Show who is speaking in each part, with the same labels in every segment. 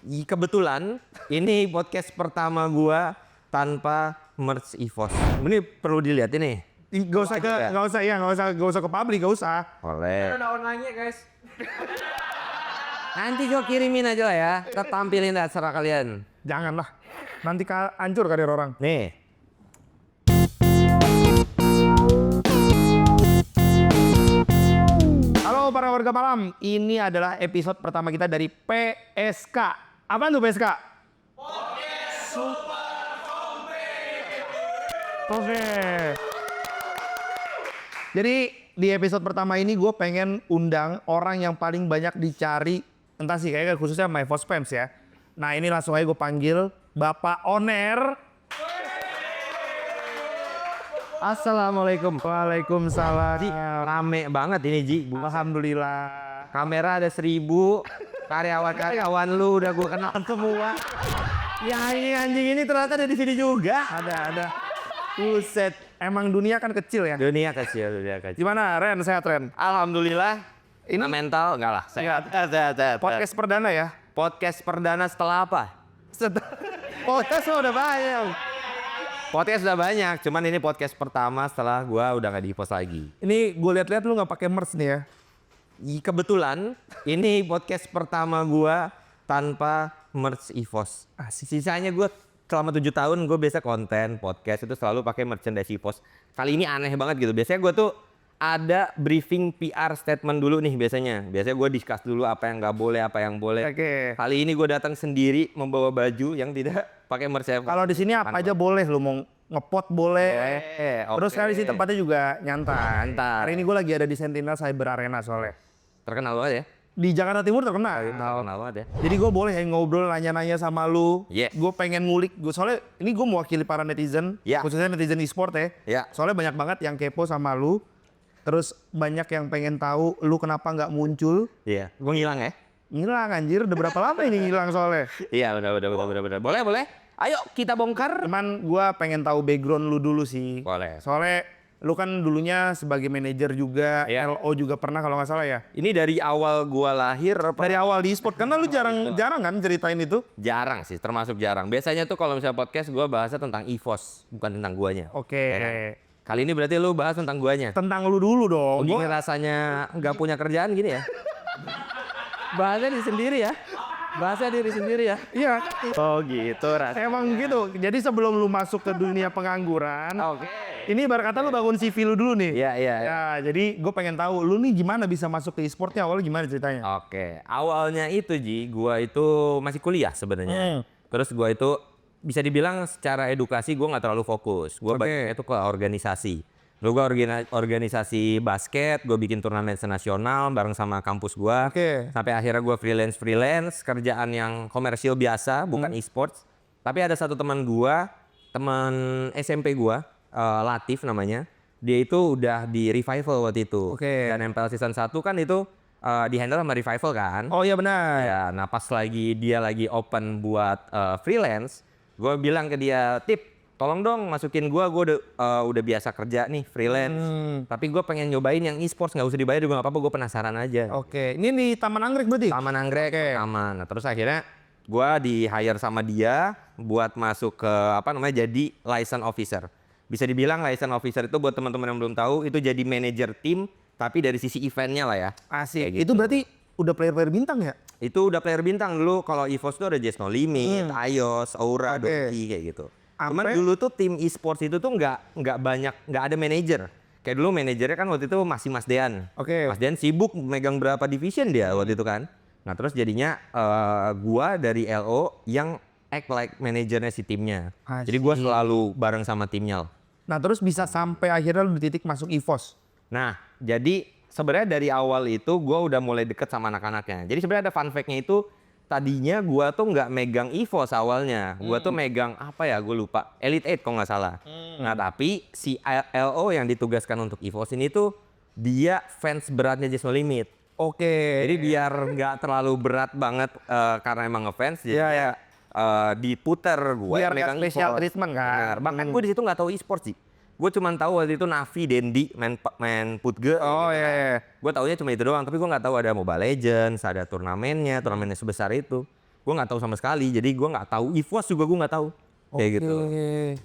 Speaker 1: Kebetulan ini podcast pertama gua tanpa merch EVOS. Ini perlu dilihat ini.
Speaker 2: Gak usah ke publik, gak usah.
Speaker 1: Boleh.
Speaker 3: Ada online-nya guys.
Speaker 1: Nanti gua kirimin aja lah ya. Kita tampilin dah serah kalian.
Speaker 2: Janganlah, nanti hancur karir orang.
Speaker 1: Nih.
Speaker 2: Halo para warga malam, ini adalah episode pertama kita dari PSK. Apaan tuh PSK? Podcast Super Competitive. Oke. Jadi di episode pertama ini gue pengen undang orang yang paling banyak dicari, entah sih kayaknya khususnya My Voice Fans ya. Nah ini langsung aja gue panggil Bapak Oner.
Speaker 1: Assalamualaikum.
Speaker 2: Waalaikumsalam.
Speaker 1: Ji, rame banget ini Ji.
Speaker 2: Alhamdulillah.
Speaker 1: Kamera ada 1000. Karyawan lu udah gua kenal semua. Ya ini anjing ini ternyata ada di sini juga.
Speaker 2: Ada.
Speaker 1: Buset.
Speaker 2: Emang dunia kan kecil ya.
Speaker 1: Dunia kecil.
Speaker 2: Gimana Ren, sehat Ren?
Speaker 1: Alhamdulillah.
Speaker 2: Ini-
Speaker 1: Ini mental enggak lah. Sehat.
Speaker 2: Podcast perdana ya?
Speaker 1: Podcast perdana setelah apa? Podcast udah banyak. Podcast udah banyak, cuman ini podcast pertama setelah gua udah gak di-post lagi.
Speaker 2: Ini gue lihat-lihat lu nggak pakai merch nih ya?
Speaker 1: Kebetulan ini podcast pertama gua tanpa merch EVOS. Sisanya gua selama 7 tahun gue biasa konten podcast itu selalu pakai merchandise EVOS. Kali ini aneh banget gitu. Biasanya gua tuh ada briefing PR statement dulu nih biasanya. Biasanya gue discuss dulu apa yang nggak boleh, apa yang boleh.
Speaker 2: Oke.
Speaker 1: Kali ini gue datang sendiri membawa baju yang tidak pakai merch EVOS.
Speaker 2: Kalau di sini apa aja boleh, lu mau ngepot boleh. Terus
Speaker 1: oke.
Speaker 2: kali di sini tempatnya juga nyantai.
Speaker 1: Nyantai.
Speaker 2: Hari ini gue lagi ada di Sentinel Cyber Arena soalnya.
Speaker 1: Terkenal banget ya.
Speaker 2: Di Jakarta Timur terkenal.
Speaker 1: Terkenal banget ya.
Speaker 2: Jadi gue boleh ngobrol, nanya-nanya sama lu.
Speaker 1: Yeah.
Speaker 2: Gue pengen ngulik. Soalnya ini gue mewakili para netizen,
Speaker 1: Yeah.
Speaker 2: khususnya netizen e-sport ya.
Speaker 1: Yeah.
Speaker 2: Soalnya banyak banget yang kepo sama lu. Terus banyak yang pengen tahu lu kenapa nggak muncul.
Speaker 1: Iya, gue ngilang ya.
Speaker 2: Ngilang anjir, udah berapa lama ini ngilang soalnya.
Speaker 1: Iya, benar. Boleh. Ayo kita bongkar.
Speaker 2: Cuman gue pengen tahu background lu dulu sih.
Speaker 1: Boleh.
Speaker 2: Soalnya lu kan dulunya sebagai manajer juga,
Speaker 1: Iya.
Speaker 2: LO juga pernah kalau nggak salah ya.
Speaker 1: Ini dari awal gua lahir
Speaker 2: Dari awal di e-sport, karena lu jarang kan ceritain itu.
Speaker 1: jarang sih, termasuk jarang. Biasanya tuh kalau misalnya podcast gua bahasnya tentang EVOS, bukan tentang guanya.
Speaker 2: Oke.
Speaker 1: Ya kan? Kali ini berarti lu bahas tentang guanya.
Speaker 2: Tentang lu dulu dong.
Speaker 1: Gini rasanya nggak punya kerjaan gini ya. Bahasnya diri sendiri ya. Bahasa diri sendiri ya.
Speaker 2: Iya.
Speaker 1: Oh gitu rasanya.
Speaker 2: Emang gitu. Jadi sebelum lu masuk ke dunia pengangguran,
Speaker 1: Oke.
Speaker 2: ini ibarat kata lu bangun CV lu dulu nih.
Speaker 1: Iya.
Speaker 2: Ya, jadi gue pengen tahu lu nih gimana bisa masuk ke e-sportnya, awalnya gimana ceritanya?
Speaker 1: Oke, awalnya itu Ji, gua itu masih kuliah sebenarnya. Terus gua itu bisa dibilang secara edukasi gua nggak terlalu fokus. Gua
Speaker 2: Oke.
Speaker 1: banyaknya itu ke organisasi. Dulu gua organisasi basket, gua bikin turnamen nasional bareng sama kampus gua.
Speaker 2: Oke.
Speaker 1: Sampai akhirnya gua freelance kerjaan yang komersil biasa, bukan e-sports. Tapi ada satu teman gua, teman SMP gua, Latif namanya. Dia itu udah di Revival waktu itu.
Speaker 2: Oke.
Speaker 1: Dan MPL season 1 kan itu di handle sama Revival kan.
Speaker 2: Oh iya benar.
Speaker 1: Ya, nah pas dia lagi open buat freelance, gue bilang ke dia, Tip, tolong dong masukin gue udah biasa kerja nih freelance. Tapi gue pengen nyobain yang e-sports, nggak usah dibayar juga nggak apa-apa, gue penasaran aja.
Speaker 2: Oke. Ini di Taman Anggrek berarti?
Speaker 1: Taman Anggrek,
Speaker 2: Oke.
Speaker 1: aman. Nah terus akhirnya gue di hire sama dia buat masuk ke jadi license officer. Bisa dibilang license officer itu buat teman-teman yang belum tahu itu jadi manajer tim, tapi dari sisi eventnya lah ya.
Speaker 2: Asik.
Speaker 1: Kayak gitu.
Speaker 2: Itu berarti udah player-player bintang ya?
Speaker 1: Itu udah player bintang dulu. Kalau EVOS tuh ada Just No Limit, Ayos, Aura,
Speaker 2: Oke.
Speaker 1: Doki kayak gitu. Cuman
Speaker 2: Ampe-
Speaker 1: dulu tuh tim e-sports itu tuh nggak banyak, nggak ada manajer. Kayak dulu manajernya kan waktu itu masih Mas Dean.
Speaker 2: Oke.
Speaker 1: Mas Dean sibuk megang berapa division dia waktu itu kan. Nah terus jadinya gua dari LO yang act like manajernya si timnya.
Speaker 2: Asik.
Speaker 1: Jadi gua selalu bareng sama timnya.
Speaker 2: Nah terus bisa sampai akhirnya lu di titik masuk EVOS.
Speaker 1: Nah, jadi sebenarnya dari awal itu gue udah mulai deket sama anak-anaknya. Jadi sebenarnya ada fun fact-nya itu tadinya gue tuh nggak megang EVOS awalnya. Gue tuh megang apa ya, gue lupa. Elite 8 kalau nggak salah. Nah, tapi si LO yang ditugaskan untuk EVOS ini tuh dia fans beratnya Just No Limit.
Speaker 2: Oke.
Speaker 1: Jadi biar nggak terlalu berat banget karena emang ngefans. Jadi
Speaker 2: Iya, iya.
Speaker 1: diputer gue
Speaker 2: Biar
Speaker 1: megang
Speaker 2: nggak special
Speaker 1: e-sports.
Speaker 2: treatment kan?
Speaker 1: Benar. Bahkan gue di situ nggak tahu e-sports sih. Gue cuma tahu waktu itu Navi, Dendi, main Putge.
Speaker 2: Oh iya.
Speaker 1: Gue taunya cuma itu doang, tapi gue nggak tahu ada Mobile Legends, ada turnamennya sebesar itu. gue nggak tahu sama sekali. Jadi gue nggak tahu EVOS juga gue nggak tahu kayak gitu.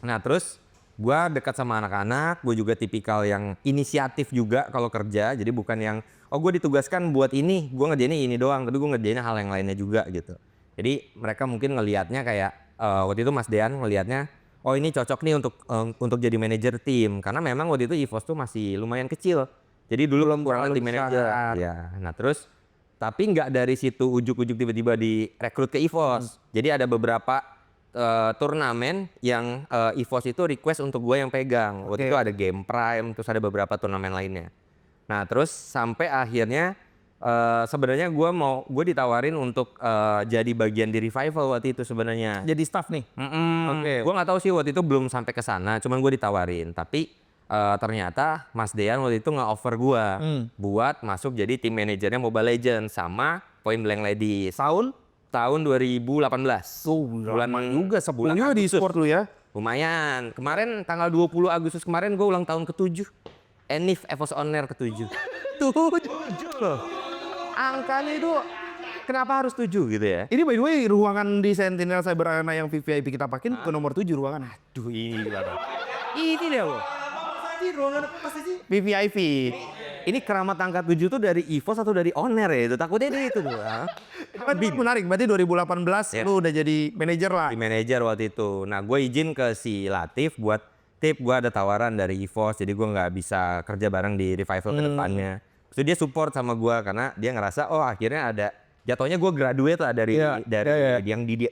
Speaker 1: Nah terus gue dekat sama anak-anak, gue juga tipikal yang inisiatif juga kalau kerja. Jadi bukan yang gue ditugaskan buat ini, gue ngerjainnya ini doang, tapi gue ngerjainnya hal yang lainnya juga gitu. Jadi mereka mungkin ngelihatnya kayak waktu itu Mas Dean ngelihatnya, oh ini cocok nih untuk jadi manajer tim, karena memang waktu itu EVOS tuh masih lumayan kecil. Jadi dulu kurang tim manajer. Ya, nah terus tapi nggak dari situ ujuk-ujuk tiba-tiba direkrut ke EVOS. Jadi ada beberapa turnamen yang EVOS itu request untuk gue yang pegang. Waktu itu ada Game Prime, terus ada beberapa turnamen lainnya. Nah terus sampai akhirnya sebenarnya gue ditawarin untuk jadi bagian di Revival waktu itu sebenarnya.
Speaker 2: Jadi staff nih.
Speaker 1: Gue nggak tahu sih waktu itu belum sampai ke sana, cuman gue ditawarin. Tapi ternyata Mas Dean waktu itu nge-offer gue buat masuk jadi tim manajernya Mobile Legends sama Point Blank Ladies. Tahun 2018.
Speaker 2: Bulan juga sebelumnya di e-sport lu ya.
Speaker 1: Lumayan. Kemarin tanggal 20 Agustus kemarin gue ulang tahun ke-7. Enif EVOS On Air ke-7. 7 loh. Angkanya itu kenapa harus 7 gitu ya?
Speaker 2: Ini by the way ruangan di Sentinel Cyber Arena yang VIP kita pakai ke nomor 7 ruangan.
Speaker 1: Aduh ini lah. Ini dia loh. Ini ruangan apa sih?
Speaker 2: VVIP.
Speaker 1: Ini keramat angka 7 tuh dari EVOS atau dari On Air ya? Itu takutnya dia itu tuh.
Speaker 2: Menarik, berarti 2018 lu udah jadi manajer lah.
Speaker 1: Di manajer waktu itu. Nah gue izin ke si Latif buat, Tip gue ada tawaran dari EVOS, jadi gue nggak bisa kerja bareng di Revival ke depannya. Terus dia support sama gue karena dia ngerasa oh akhirnya ada, jatuhnya gue graduate lah dari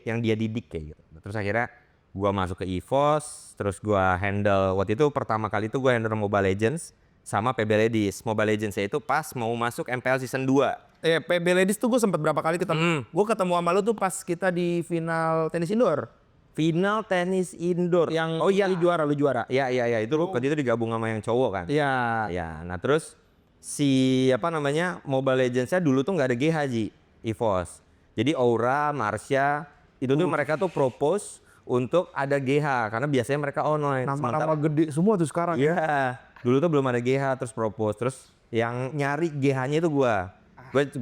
Speaker 1: yang dia didik kayak gitu. Terus akhirnya gue masuk ke EVOS, terus gue handle, waktu itu pertama kali itu gue handle Mobile Legends sama PB Ladies. Mobile Legends itu pas mau masuk MPL Season 2.
Speaker 2: PB Ladies tuh gue sempet berapa kali ketemu. Gue ketemu sama lu tuh pas kita di final tenis indoor.
Speaker 1: Final tenis indoor.
Speaker 2: Yang lu juara.
Speaker 1: Iya itu waktu itu digabung sama yang cowok kan.
Speaker 2: Iya.
Speaker 1: Ya, nah terus si Mobile Legends-nya dulu tuh nggak ada GH EVOS. Jadi Aura, Marsha itu tuh mereka tuh propose untuk ada GH karena biasanya mereka online.
Speaker 2: Nama-nama gede semua tuh sekarang.
Speaker 1: Iya. Dulu tuh belum ada GH terus propose, terus yang nyari GH-nya itu gua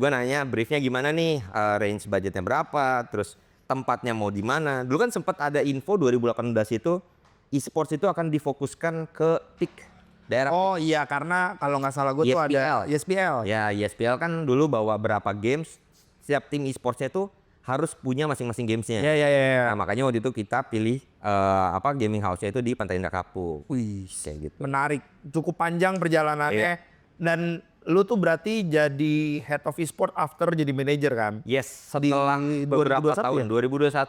Speaker 1: nanya briefnya gimana nih, range budgetnya berapa, terus tempatnya mau di mana. Dulu kan sempat ada info 2018 itu e-sports itu akan difokuskan ke PIK daerah.
Speaker 2: Oh iya, karena kalau nggak salah gue tuh ada ESPL.
Speaker 1: Ya, ESPL kan dulu bawa berapa games, setiap tim e-sportsnya tuh harus punya masing-masing gamesnya.
Speaker 2: Iya.
Speaker 1: Nah makanya waktu itu kita pilih gaming house-nya itu di Pantai Indah Kapuk.
Speaker 2: Wih,
Speaker 1: kayak gitu.
Speaker 2: Menarik, cukup panjang perjalanannya. Dan lu tuh berarti jadi head of e-sport after jadi manager kan?
Speaker 1: Yes, setelah beberapa
Speaker 2: 2021
Speaker 1: tahun.
Speaker 2: ya?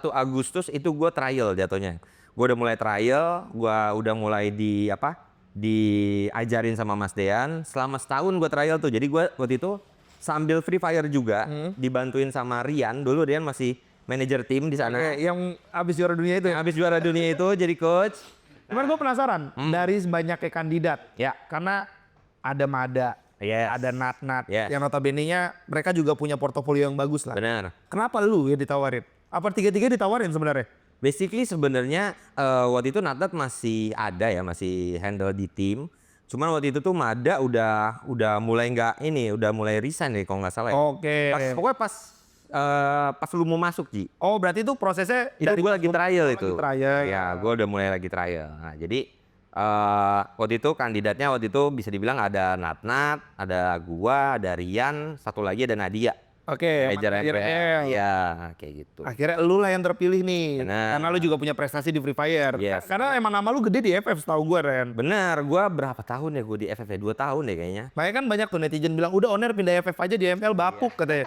Speaker 1: 2021 Agustus itu gue trial jatuhnya. Gue udah mulai trial, gue udah mulai diajarin sama Mas Dean. Selama setahun gue trial tuh. Jadi gue waktu itu sambil Free Fire juga dibantuin sama Rian. Dulu Rian masih manajer tim di sana.
Speaker 2: Yang abis juara dunia itu ya?
Speaker 1: Habis juara dunia itu jadi coach.
Speaker 2: Cuman gue penasaran, dari banyaknya kandidat.
Speaker 1: Ya.
Speaker 2: Karena ada Mada, ada Nat-Nat, yang notabene-nya mereka juga punya portofolio yang bagus lah.
Speaker 1: Benar.
Speaker 2: Kenapa lu ya ditawarin? Apa tiga-tiga ditawarin sebenarnya?
Speaker 1: Basically sebenarnya waktu itu Nat-Nat masih ada ya, masih handle di tim. Cuman waktu itu tuh Mada udah mulai udah mulai resign deh kalau nggak salah ya.
Speaker 2: Oke.
Speaker 1: Pokoknya pas lu mau masuk Ji.
Speaker 2: Oh berarti itu prosesnya
Speaker 1: Itu gue lagi trial itu.
Speaker 2: Trial.
Speaker 1: Ya gue udah mulai lagi trial. Nah jadi waktu itu kandidatnya bisa dibilang ada Nat-Nat, ada gua, ada Rian, satu lagi ada Nadia.
Speaker 2: Oke,
Speaker 1: manajer MPL. Ya kayak gitu.
Speaker 2: Akhirnya lu lah yang terpilih nih.
Speaker 1: Bener.
Speaker 2: Karena lu juga punya prestasi di Free Fire.
Speaker 1: Yes.
Speaker 2: Karena emang nama lu gede di FF setahu gue Ren.
Speaker 1: Bener, gua berapa tahun ya gue di FF? 2 tahun deh kayaknya.
Speaker 2: Makanya kan banyak tuh netizen bilang udah owner pindah FF aja di MPL bapuk katanya.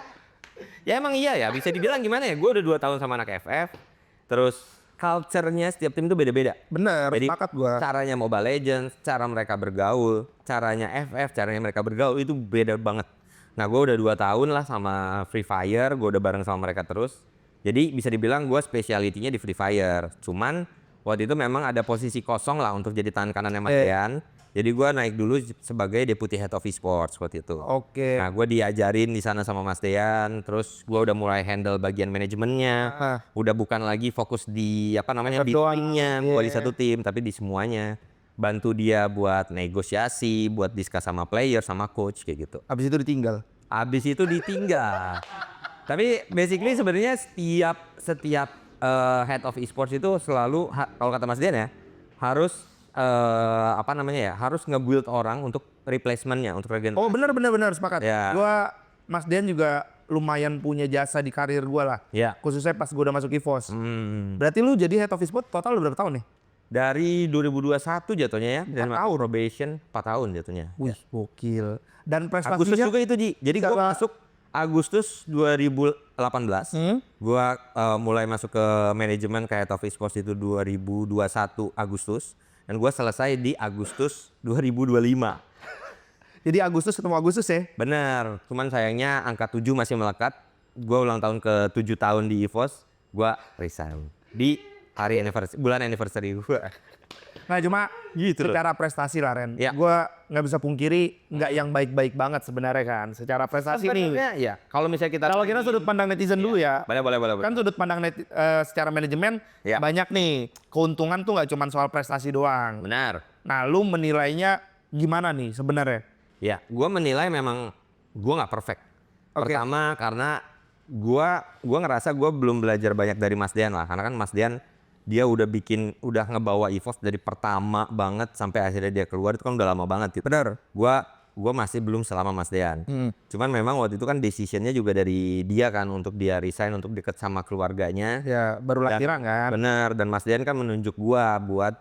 Speaker 1: Ya emang iya ya, bisa dibilang gimana ya, gue udah 2 tahun sama anak FF, terus culture-nya setiap tim itu beda-beda.
Speaker 2: Bener,
Speaker 1: Jadi
Speaker 2: sepakat gua.
Speaker 1: caranya Mobile Legends, cara mereka bergaul, caranya FF, caranya mereka bergaul itu beda banget. Nah gue udah 2 tahun lah sama Free Fire, gue udah bareng sama mereka terus. Jadi bisa dibilang gue spesialitinya di Free Fire. Cuman waktu itu memang ada posisi kosong lah untuk jadi tangan kanannya Mas Dean. Jadi gue naik dulu sebagai Deputy Head of Esports waktu itu.
Speaker 2: Oke.
Speaker 1: Nah gue diajarin di sana sama Mas Dean, terus gue udah mulai handle bagian manajemennya. Udah bukan lagi fokus di di timnya, gue di satu tim, tapi di semuanya. Bantu dia buat negosiasi, buat discuss sama player, sama coach kayak gitu.
Speaker 2: Abis itu ditinggal.
Speaker 1: Abis itu ditinggal. Tapi basically sebenarnya setiap head of esports itu selalu kalau kata Mas Dian ya harus harus nge-build orang untuk replacementnya, untuk regenerasi.
Speaker 2: Oh benar sepakat.
Speaker 1: Ya.
Speaker 2: Gua Mas Dian juga lumayan punya jasa di karir gua lah.
Speaker 1: Ya.
Speaker 2: Khususnya pas gua udah masuk EVOS. Berarti lu jadi head of esports total udah berapa tahun nih?
Speaker 1: Dari 2021 jatuhnya ya. Dan
Speaker 2: 4 tahun.
Speaker 1: probation 4 tahun jatuhnya.
Speaker 2: Wih, gokil. Dan prestasinya
Speaker 1: Agustus juga itu Ji. Jadi gua
Speaker 2: Sama-
Speaker 1: masuk Agustus 2018. Gua mulai masuk ke manajemen ke head of esports itu 2021 Agustus. Dan gua selesai di Agustus 2025.
Speaker 2: Jadi Agustus ketemu Agustus ya?
Speaker 1: Bener, cuman sayangnya angka 7 masih melekat. Gua ulang tahun ke 7 tahun di EVOS, gua resign di hari anniversary, bulan anniversary gua.
Speaker 2: Nah cuma
Speaker 1: Gitu loh.
Speaker 2: secara prestasi lah Ren,
Speaker 1: Ya.
Speaker 2: gue nggak bisa pungkiri nggak yang baik-baik banget sebenarnya kan. Secara prestasi nih,
Speaker 1: Sebenarnya ya, kalau misalnya kita
Speaker 2: kalau kita sudut pandang netizen dulu ya,
Speaker 1: boleh.
Speaker 2: kan sudut pandang secara manajemen
Speaker 1: Ya.
Speaker 2: banyak nih keuntungan tuh nggak cuma soal prestasi doang.
Speaker 1: Benar.
Speaker 2: Nah lu menilainya gimana nih sebenarnya?
Speaker 1: Ya, gua menilai memang gua nggak perfect.
Speaker 2: Oke.
Speaker 1: Pertama karena gua ngerasa gua belum belajar banyak dari Mas Dian lah, karena kan Mas Dian dia udah ngebawa EVOS dari pertama banget sampai akhirnya dia keluar itu kan udah lama banget gitu.
Speaker 2: Benar.
Speaker 1: Gua masih belum selama Mas Dean. Cuman memang waktu itu kan decisionnya juga dari dia kan untuk dia resign untuk deket sama keluarganya.
Speaker 2: Ya baru lahiran kan.
Speaker 1: Bener, dan Mas Dean kan menunjuk gua buat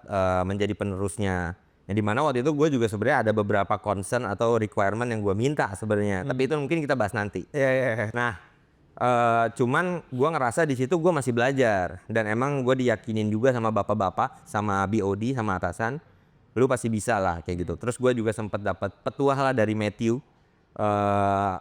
Speaker 1: menjadi penerusnya. Yang dimana waktu itu gue juga sebenarnya ada beberapa concern atau requirement yang gua minta sebenarnya. Tapi itu mungkin kita bahas nanti.
Speaker 2: Iya.
Speaker 1: Nah, cuman gua ngerasa di situ gua masih belajar dan emang gue diyakinin juga sama bapak-bapak, sama BOD, sama atasan, lu pasti bisa lah kayak gitu. Terus gue juga sempet dapat petuah lah dari Matthew.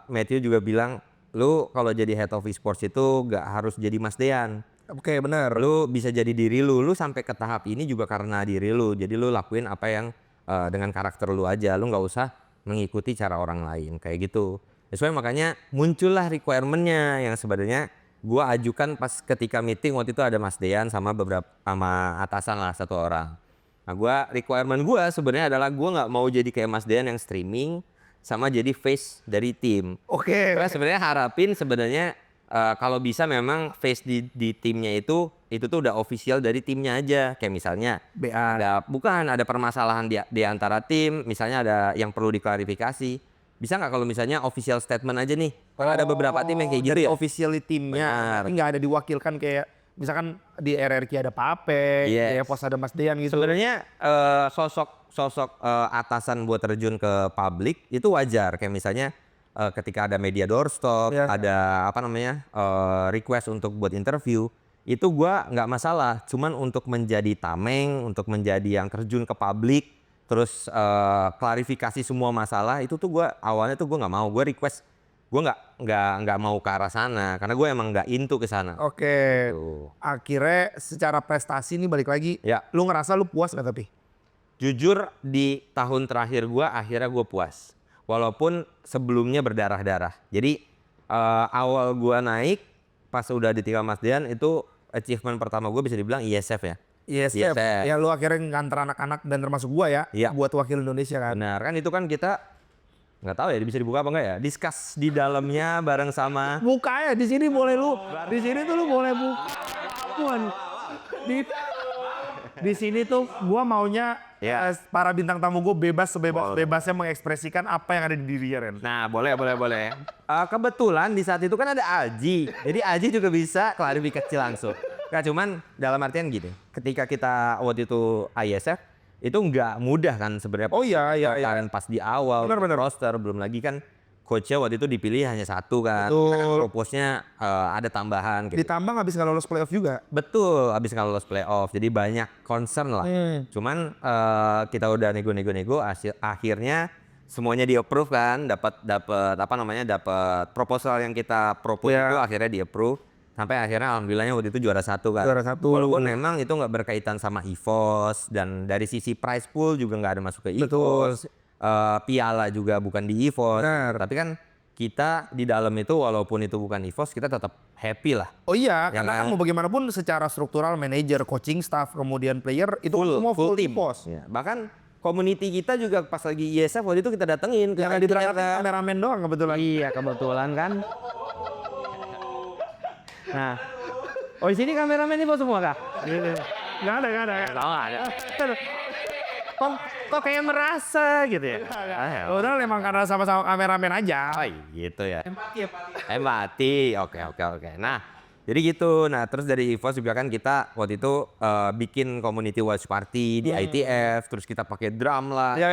Speaker 1: Matthew juga bilang, lu kalau jadi head of esports itu gak harus jadi Mas Dean.
Speaker 2: Oke benar.
Speaker 1: Lu bisa jadi diri lu sampai ke tahap ini juga karena diri lu. Jadi lu lakuin apa yang dengan karakter lu aja. Lu nggak usah mengikuti cara orang lain kayak gitu. Sesuai makanya muncullah requirement-nya yang sebenarnya gua ajukan pas ketika meeting waktu itu ada Mas Dean sama sama atasan lah satu orang. Nah requirement gua sebenarnya adalah gua nggak mau jadi kayak Mas Dean yang streaming sama jadi face dari tim.
Speaker 2: Oke.
Speaker 1: Karena sebenarnya harapin sebenarnya kalau bisa memang face di timnya itu tuh udah official dari timnya aja. Kayak misalnya
Speaker 2: BA.
Speaker 1: ada permasalahan di antara tim, misalnya ada yang perlu diklarifikasi. Bisa nggak kalau misalnya official statement aja nih? Karena ada beberapa tim yang kayak gitu
Speaker 2: Jadi
Speaker 1: ya.
Speaker 2: officially timnya,
Speaker 1: Benar.
Speaker 2: tapi nggak ada diwakilkan kayak misalkan di RRQ ada Pape,
Speaker 1: Yes.
Speaker 2: di EVOS ada Mas Dean gitu.
Speaker 1: Sebenarnya sosok atasan buat terjun ke publik itu wajar. Kayak misalnya ketika ada media doorstop,
Speaker 2: Ya.
Speaker 1: ada request untuk buat interview, itu gua nggak masalah. Cuman untuk menjadi tameng, untuk menjadi yang terjun ke publik, terus klarifikasi semua masalah itu tuh gua awalnya tuh gua nggak mau. Gua request, gua nggak mau ke arah sana karena gue emang nggak into ke sana.
Speaker 2: Oke.
Speaker 1: Tuh.
Speaker 2: Akhirnya secara prestasi nih balik lagi,
Speaker 1: Ya.
Speaker 2: lu ngerasa lu puas nggak tapi?
Speaker 1: Jujur di tahun terakhir akhirnya gue puas. Walaupun sebelumnya berdarah-darah. Jadi awal gue naik pas udah ditinggal Mas Dian itu achievement pertama gue bisa dibilang ISF ya.
Speaker 2: Yes,
Speaker 1: Yes,
Speaker 2: ya lu akhirnya nganter anak-anak dan termasuk gua ya,
Speaker 1: Iya.
Speaker 2: buat wakil Indonesia kan.
Speaker 1: Benar kan itu kan kita nggak tahu ya bisa dibuka apa enggak ya. Discuss di dalamnya bareng sama
Speaker 2: Buka ya di sini boleh lu, di sini tuh lu boleh buka. Di sini tuh gua maunya
Speaker 1: Ya.
Speaker 2: para bintang tamu gua bebas sebebas-bebasnya mengekspresikan apa yang ada di dirinya Ren.
Speaker 1: Nah, boleh. Kebetulan di saat itu kan ada Aji. Jadi Aji juga bisa klarifikasi langsung. Nah, cuman dalam artian gini, ketika kita waktu itu ISF, itu nggak mudah kan sebenarnya.
Speaker 2: Oh iya.
Speaker 1: Kalian pas di awal,
Speaker 2: Benar.
Speaker 1: roster, belum lagi kan coachnya waktu itu dipilih hanya satu kan.
Speaker 2: Betul.
Speaker 1: Propose-nya ada tambahan gitu.
Speaker 2: Ditambah habis nggak lolos playoff juga.
Speaker 1: Betul, abis nggak lolos playoff, jadi banyak concern lah. Cuman kita udah nego, akhirnya semuanya di approve kan, dapat proposal yang kita propose
Speaker 2: Ya.
Speaker 1: itu akhirnya di approve. Sampai akhirnya alhamdulillahnya waktu itu juara satu kan.
Speaker 2: Juara satu.
Speaker 1: Walaupun memang itu nggak berkaitan sama EVOS dan dari sisi prize pool juga nggak ada masuk ke EVOS. Piala juga bukan di EVOS.
Speaker 2: Benar.
Speaker 1: Tapi kan kita di dalam itu walaupun itu bukan EVOS kita tetap happy lah.
Speaker 2: Oh iya,
Speaker 1: Yang
Speaker 2: karena kan mau bagaimanapun secara struktural manajer, coaching staff, kemudian player itu semua full
Speaker 1: tim.
Speaker 2: EVOS.
Speaker 1: Ya, bahkan community kita juga pas lagi ISF waktu itu kita datengin ke
Speaker 2: Yang diberangkatkan kameramen doang kebetulan.
Speaker 1: Iya kebetulan kan. Nah, oh di sini kameramen EVOS semua kah?
Speaker 2: Nggak ada.
Speaker 1: Tahu nggak ada. Kok kayak merasa gitu ya?
Speaker 2: Udah emang karena sama-sama kameramen aja.
Speaker 1: Oh gitu ya. Empati. Oke. Nah, jadi gitu. Nah, terus dari EVOS juga kan kita waktu itu bikin community watch party di ITF, terus kita pakai drum lah.
Speaker 2: Ya,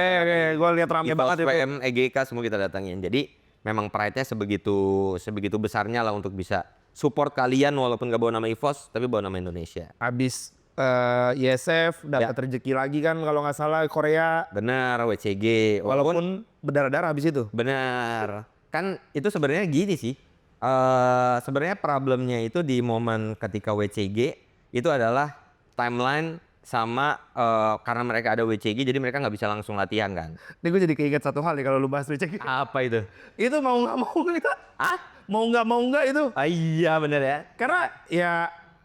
Speaker 2: gue lihat rame banget itu.
Speaker 1: PM, EGK semua kita datangin. Jadi memang pride-nya sebegitu besarnya lah untuk bisa support kalian walaupun gak bawa nama EVOS tapi bawa nama Indonesia.
Speaker 2: Habis ISF dapat rezeki lagi kan kalau nggak salah Korea.
Speaker 1: Bener, WCG.
Speaker 2: Walaupun berdarah-darah habis itu.
Speaker 1: Bener. Kan itu sebenarnya gini sih. Sebenarnya problemnya itu di momen ketika WCG itu adalah timeline sama karena mereka ada WCG jadi mereka nggak bisa langsung latihan kan.
Speaker 2: Ini gue jadi keinget satu hal nih kalau lu bahas WCG.
Speaker 1: Apa itu?
Speaker 2: Itu mau nggak mau kita. Mau nggak itu.
Speaker 1: Ah, iya bener ya.
Speaker 2: Karena ya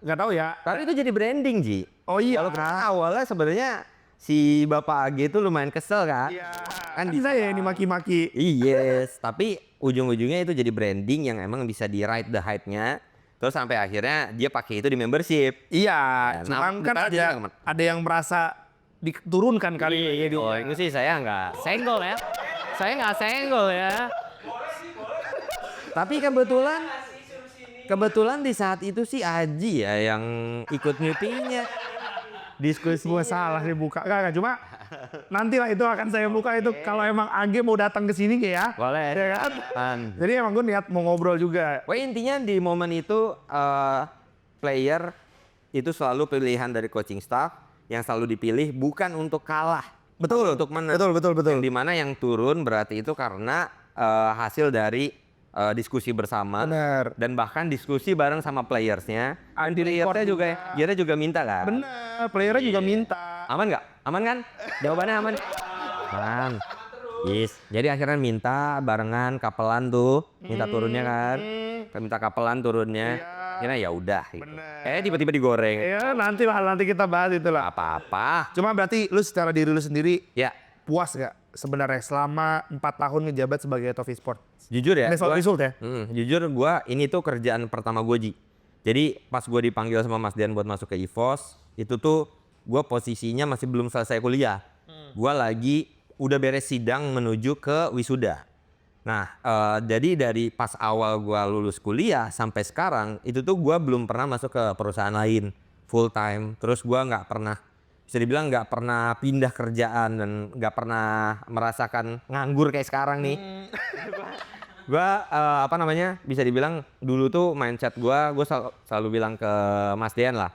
Speaker 2: nggak tahu ya.
Speaker 1: Karena itu jadi branding Ji.
Speaker 2: Oh iya.
Speaker 1: Kalau awalnya sebenarnya si Bapak AG itu lumayan kesel kan.
Speaker 2: Iya.
Speaker 1: Kan
Speaker 2: Kan saya ini maki-maki.
Speaker 1: Yes, tapi ujung-ujungnya itu jadi branding yang emang bisa di ride the hype-nya. Terus sampai akhirnya dia pakai itu di membership.
Speaker 2: Iya.
Speaker 1: Nah,
Speaker 2: Cuman kan
Speaker 1: kita
Speaker 2: ada yang merasa diturunkan kali.
Speaker 1: Iya, oh, ini sih saya nggak senggol ya. Saya nggak senggol ya. Tapi kebetulan di saat itu sih Aji ya yang ikut meetingnya. Diskusi.
Speaker 2: Gue salah nih buka. Enggak, cuma nantilah itu akan saya buka itu kalau emang AG mau datang ke sini ya.
Speaker 1: Boleh.
Speaker 2: Ya kan? Jadi emang gue niat mau ngobrol juga.
Speaker 1: Wah intinya di momen itu player itu selalu pilihan dari coaching staff yang selalu dipilih bukan untuk kalah.
Speaker 2: Betul.
Speaker 1: Untuk menang.
Speaker 2: Betul.
Speaker 1: Yang dimana yang turun berarti itu karena hasil dari diskusi bersama.
Speaker 2: Bener.
Speaker 1: Dan bahkan diskusi bareng sama playersnya. Playernya juga minta kan.
Speaker 2: Bener. Playernya juga minta.
Speaker 1: Aman nggak? Aman kan? Jawabannya aman. Aman. Yes. Jadi akhirnya minta barengan kapelan tuh, minta turunnya kan. Minta kapelan turunnya. Kira ya udah. Gitu. Tiba-tiba digoreng.
Speaker 2: Ya nanti kita bahas itu lah.
Speaker 1: Apa-apa.
Speaker 2: Cuma berarti lu secara diri lu sendiri
Speaker 1: Ya.
Speaker 2: puas gak sebenarnya selama 4 tahun ngejabat sebagai head of e-sport?
Speaker 1: Jujur ya.
Speaker 2: Result ya?
Speaker 1: Jujur gua ini tuh kerjaan pertama gue Ji. Jadi pas gue dipanggil sama Mas Dian buat masuk ke EVOS, itu tuh gue posisinya masih belum selesai kuliah. Gue lagi udah beres sidang menuju ke wisuda. Nah, jadi dari pas awal gue lulus kuliah sampai sekarang, itu tuh gue belum pernah masuk ke perusahaan lain full time. Terus gue nggak pernah, bisa dibilang nggak pernah pindah kerjaan dan nggak pernah merasakan nganggur kayak sekarang nih. Gue bisa dibilang dulu tuh mindset gue selalu bilang ke Mas Dian lah.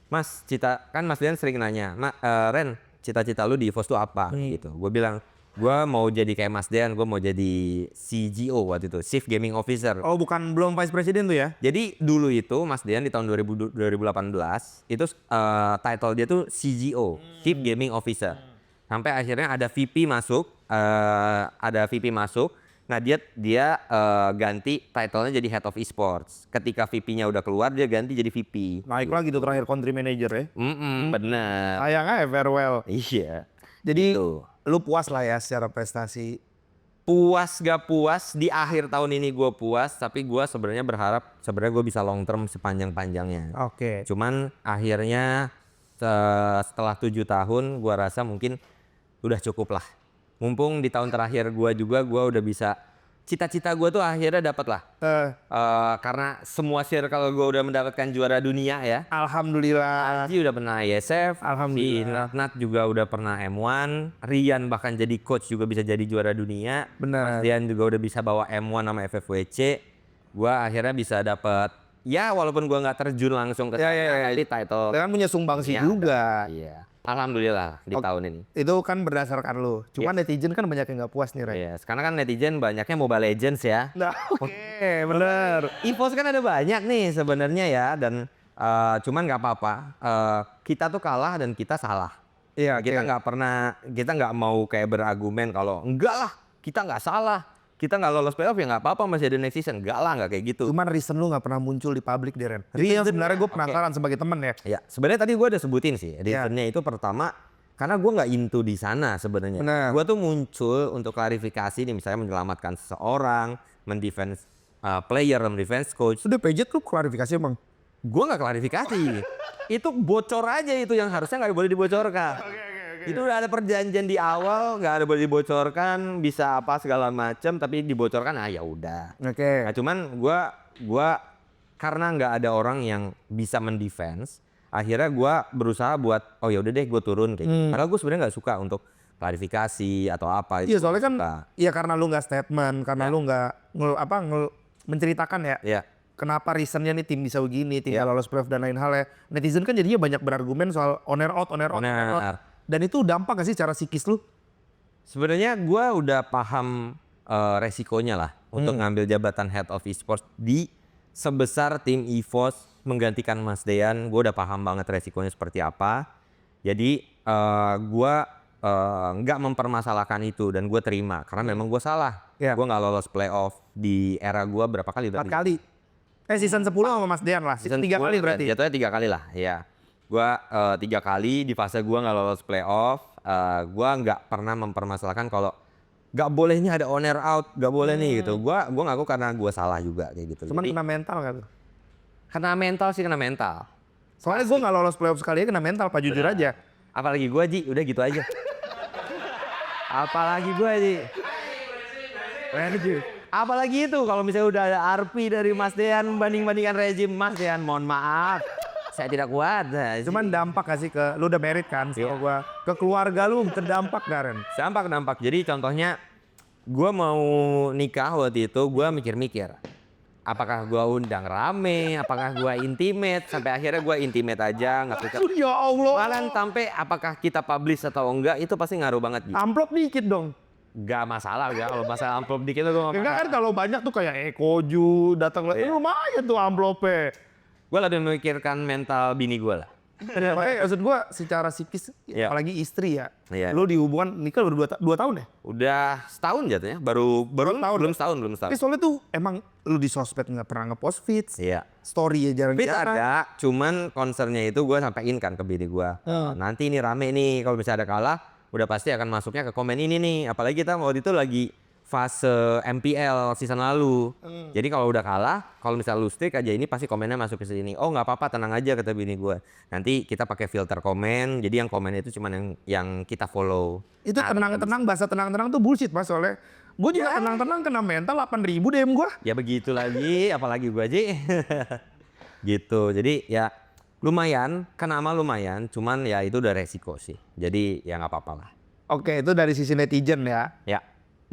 Speaker 1: Mas, Mas Dian sering nanya, Ren, cita-cita lu di EVOS tuh apa? Gitu. Gue bilang, gue mau jadi kayak Mas Dian, gue mau jadi CGO waktu itu, Chief Gaming Officer.
Speaker 2: Oh belum Vice President tuh ya?
Speaker 1: Jadi dulu itu Mas Dian di tahun 2018 itu title dia tuh CGO, Chief Gaming Officer. Sampai akhirnya ada VP masuk, Nah dia ganti title-nya jadi Head of Esports. Ketika VP-nya udah keluar dia ganti jadi VP.
Speaker 2: Naik lagi tuh terakhir Country Manager ya?
Speaker 1: Bener.
Speaker 2: Sayang aja farewell.
Speaker 1: Iya.
Speaker 2: Jadi
Speaker 1: Gitu.
Speaker 2: lu puas lah ya secara prestasi?
Speaker 1: Puas gak puas, di akhir tahun ini gue puas. Tapi gue sebenarnya berharap gue bisa long term sepanjang-panjangnya.
Speaker 2: Oke.
Speaker 1: Cuman akhirnya setelah 7 tahun gue rasa mungkin udah cukup lah. Mumpung di tahun terakhir gue udah bisa, cita-cita gue tuh akhirnya dapet lah. Karena semua circle gue udah mendapatkan juara dunia ya.
Speaker 2: Alhamdulillah.
Speaker 1: Aji udah pernah ISF,
Speaker 2: Alhamdulillah.
Speaker 1: Nat juga udah pernah M1, Rian bahkan jadi coach juga bisa jadi juara dunia.
Speaker 2: Benar.
Speaker 1: Mas Dian juga udah bisa bawa M1 sama FFWC. Gue akhirnya bisa dapet, ya walaupun gue nggak terjun langsung ke title.
Speaker 2: Dia kan punya sumbangsi juga.
Speaker 1: Iya. Alhamdulillah di tahun ini.
Speaker 2: Itu kan berdasarkan lu. Cuman netizen kan banyak yang nggak puas nih, Ren.
Speaker 1: Iya, sekarang kan netizen banyaknya Mobile Legends ya.
Speaker 2: Nah, oke, bener.
Speaker 1: EVOS kan ada banyak nih sebenarnya ya, dan cuman nggak apa-apa. Kita tuh kalah dan kita salah.
Speaker 2: Iya,
Speaker 1: Kita nggak mau kayak berargumen kalau enggak lah, kita nggak salah. Kita nggak lolos playoff ya nggak apa-apa, masih ada next season. Enggak lah, nggak kayak gitu.
Speaker 2: Cuman reason lu nggak pernah muncul di publik deh, Ren. Reason sebenarnya gue penasaran sebagai temen ya.
Speaker 1: Ya, sebenarnya tadi gue udah sebutin sih. Reasonnya itu pertama, karena gue nggak into di sana sebenarnya.
Speaker 2: Benar.
Speaker 1: Gue tuh muncul untuk klarifikasi nih, misalnya menyelamatkan seseorang, mendefense player, sama defense coach.
Speaker 2: Sudah PJ tuh klarifikasi emang.
Speaker 1: Gue nggak klarifikasi. Itu bocor aja itu yang harusnya nggak boleh dibocorkan. Itu udah ada perjanjian di awal, nggak ada boleh dibocorkan, bisa apa segala macam, tapi dibocorkan ya udah.
Speaker 2: Oke.
Speaker 1: Nah cuman gue karena nggak ada orang yang bisa mendefense, akhirnya gue berusaha buat oh ya udah deh gue turun kayak gitu. Padahal gue sebenarnya nggak suka untuk klarifikasi atau apa.
Speaker 2: Iya soalnya kan,
Speaker 1: suka.
Speaker 2: ya karena lu nggak statement, karena lu nggak menceritakan ya.
Speaker 1: Ya.
Speaker 2: Kenapa reasonnya nih tim bisa begini, tim nggak lolos playoff dan lain hal ya. Netizen kan jadinya banyak berargumen soal on air out. Dan itu dampak gak sih cara psikis lu?
Speaker 1: Sebenarnya gue udah paham resikonya lah untuk ngambil jabatan head of esports di sebesar tim EVOS menggantikan Mas Dean. Gue udah paham banget resikonya seperti apa. Jadi gue nggak mempermasalahkan itu dan gue terima karena memang gue salah.
Speaker 2: Yeah.
Speaker 1: Gue nggak lolos playoff di era gue berapa kali?
Speaker 2: 4 kali. Season 10 sama Mas Dean lah.
Speaker 1: Season
Speaker 2: 3 kali berarti.
Speaker 1: Jatuhnya 3 kali lah, ya. Gua 3 kali di fase gua nggak lolos playoff. Gua nggak pernah mempermasalahkan kalau nggak boleh nih ada on air out, nggak boleh nih gitu. Gua ngaku karena gua salah juga kayak gitu.
Speaker 2: Cuman
Speaker 1: Jadi,
Speaker 2: kena mental kan?
Speaker 1: kena mental sih kena mental.
Speaker 2: Soalnya gue nggak lolos playoff sekali kena mental, Pak, jujur aja.
Speaker 1: Apalagi gua Ji, udah gitu aja. Apalagi gua Ji. Apalagi itu kalau misalnya udah ada RP dari Mas Dean membanding-bandingkan rezim Mas Dean, mohon maaf. Saya tidak kuat.
Speaker 2: Cuman dampak gak sih ke, lu udah merit kan sama gua, ke keluarga lu terdampak gak Ren?
Speaker 1: Dampak. Jadi contohnya gue mau nikah waktu itu gue mikir-mikir. Apakah gue undang rame, apakah gue intimate, sampai akhirnya gue intimate aja nggak pikir.
Speaker 2: Ya Allah.
Speaker 1: Malah sampai apakah kita publish atau enggak itu pasti ngaruh banget. Ji.
Speaker 2: Amplop dikit dong.
Speaker 1: Gak masalah ya kalau masalah amplop dikit gue nggak
Speaker 2: Enggak kan kalau banyak tuh kayak Ekoju datang lah, lumayan tuh amplopnya.
Speaker 1: Gue lebih memikirkan mental bini gue lah.
Speaker 2: Maksud gua secara psikis,
Speaker 1: Iya.
Speaker 2: apalagi istri ya.
Speaker 1: Iya.
Speaker 2: Lu di hubungan nikah baru 2 tahun ya?
Speaker 1: Udah setahun jatuhnya, baru
Speaker 2: tahun.
Speaker 1: belum setahun.
Speaker 2: Tapi soalnya tuh emang lu di sosmed nggak pernah ngepost feeds,
Speaker 1: Iya.
Speaker 2: story ya
Speaker 1: Fit
Speaker 2: jarang-jarang.
Speaker 1: ada, cuman concernnya itu gue sampaikan kan ke bini gue. Nanti ini rame nih, kalau misalnya ada kalah, udah pasti akan masuknya ke komen ini nih. Apalagi kita waktu itu lagi fase MPL season lalu. Jadi kalau udah kalah, kalau misalnya lu streak aja ini pasti komennya masuk ke sini. Oh nggak apa-apa, tenang aja kata bini gue. Nanti kita pakai filter komen, jadi yang komen itu cuma yang kita follow.
Speaker 2: Itu tenang-tenang, bahasa tenang-tenang tuh bullshit Mas, soalnya gue juga tenang-tenang kena mental 8.000 DM gue.
Speaker 1: Ya begitu lagi, apalagi gue aja. Gitu, jadi ya lumayan, kena ama lumayan, cuman ya itu udah resiko sih. Jadi ya nggak apa-apa lah.
Speaker 2: Oke, itu dari sisi netizen ya.
Speaker 1: Ya,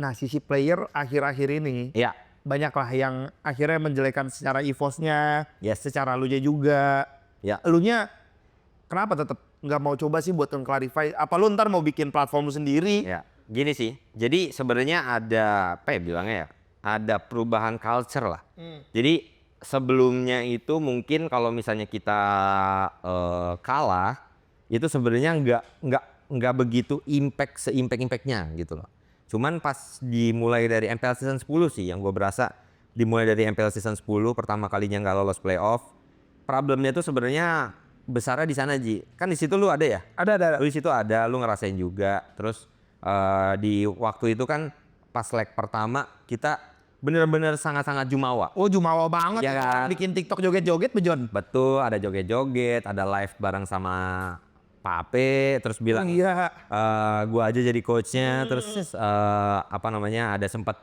Speaker 2: Nah, sisi player akhir-akhir ini
Speaker 1: ya.
Speaker 2: banyak lah yang akhirnya menjelekan secara EVOS-nya,
Speaker 1: Yes.
Speaker 2: secara lunya juga.
Speaker 1: Ya.
Speaker 2: Elunya kenapa tetap nggak mau coba sih buat clarify? Apa lu ntar mau bikin platform lu sendiri?
Speaker 1: Ya, gini sih. Jadi sebenarnya ada apa ya bilangnya ya? Ada perubahan culture lah. Jadi sebelumnya itu mungkin kalau misalnya kita kalah, itu sebenarnya nggak begitu se-impact-impactnya gitu loh. Cuman pas dimulai dari MPL season 10 sih yang gue berasa dimulai dari MPL season 10 pertama kalinya nggak lolos playoff. Problemnya tuh sebenarnya besarnya di sana Ji. Kan di situ lu ada ya?
Speaker 2: Ada.
Speaker 1: Lu di situ ada, lu ngerasain juga. Terus di waktu itu kan pas leg pertama kita bener-bener sangat-sangat jumawa.
Speaker 2: Oh, jumawa banget.
Speaker 1: Iya kan?
Speaker 2: Bikin TikTok joget-joget Bejon.
Speaker 1: Betul, ada joget-joget, ada live bareng sama Pak Ape, terus bilang
Speaker 2: Iya.
Speaker 1: gua aja jadi coachnya, terus apa namanya ada sempat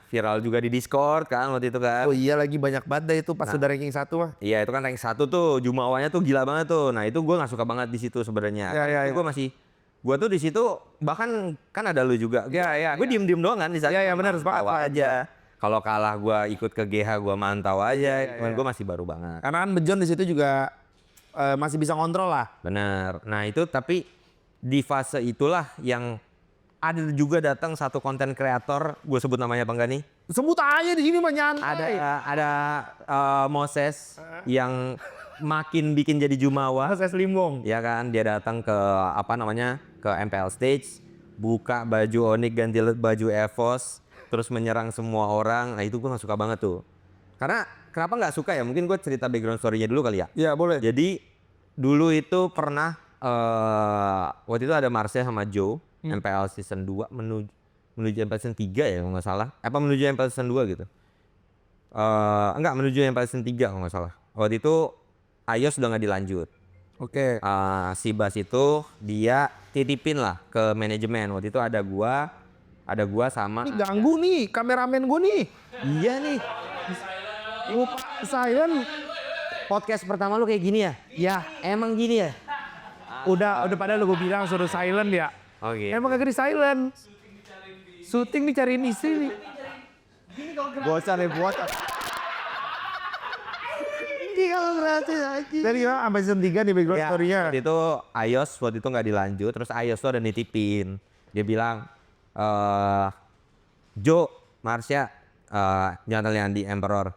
Speaker 1: viral juga di Discord kan waktu itu kan.
Speaker 2: Oh iya lagi banyak banget dah itu pas udah ranking 1 mah.
Speaker 1: Iya itu kan rank 1 tuh jumawanya tuh gila banget tuh. Nah itu gua nggak suka banget di situ sebenarnya.
Speaker 2: Iya.
Speaker 1: Gua tuh di situ bahkan kan ada lu juga.
Speaker 2: Iya.
Speaker 1: Gue diem doang kan di sana.
Speaker 2: Iya, benar, sepakat.
Speaker 1: Tawa aja. Kalau kalah gua ikut ke GH gua mantau aja. Cuman gua masih baru banget.
Speaker 2: Karena kan Bejon di situ juga masih bisa ngontrol lah.
Speaker 1: Bener. Nah itu tapi di fase itulah yang ada juga datang satu konten kreator, gue sebut namanya apa enggak nih?
Speaker 2: Sebut aja di sini mah nyantai.
Speaker 1: Ada Moses yang makin bikin jadi jumawa.
Speaker 2: Saya Limbong.
Speaker 1: Ya kan dia datang ke ke MPL stage, buka baju Onyx ganti baju EVOS, terus menyerang semua orang. Nah itu gue nggak suka banget tuh. Karena kenapa nggak suka ya? Mungkin gue cerita background story-nya dulu kali ya.
Speaker 2: Iya boleh.
Speaker 1: Jadi dulu itu pernah waktu itu ada Marsha sama Joe MPL season 2 menuju MPL season 3 ya kalau nggak salah. Apa menuju MPL season 2 gitu. Enggak, menuju yang season 3 kalau nggak salah. Waktu itu Ayos udah nggak dilanjut.
Speaker 2: Oke.
Speaker 1: Si Bas itu dia titipin lah ke manajemen. Waktu itu ada gua sama.
Speaker 2: Ini ganggu nih kameramen gue nih.
Speaker 1: Iya nih.
Speaker 2: Lupa silent.
Speaker 1: Podcast pertama lu kayak gini ya?
Speaker 2: Ya,
Speaker 1: Emang gini ya?
Speaker 2: udah padahal gue bilang suruh silent ya.
Speaker 1: Oh gitu.
Speaker 2: Emang kagak di silent. Syuting dicariin istri nih.
Speaker 1: Bosan nih buat. Ini kalau ngerasa aja.
Speaker 2: Dari gimana sampai season 3 nih background story-nya.
Speaker 1: Waktu itu Ayos waktu itu nggak dilanjut, terus Ayos tuh ada nitipin. Dia bilang, Jo, Marsha, jangan yang di Emperor.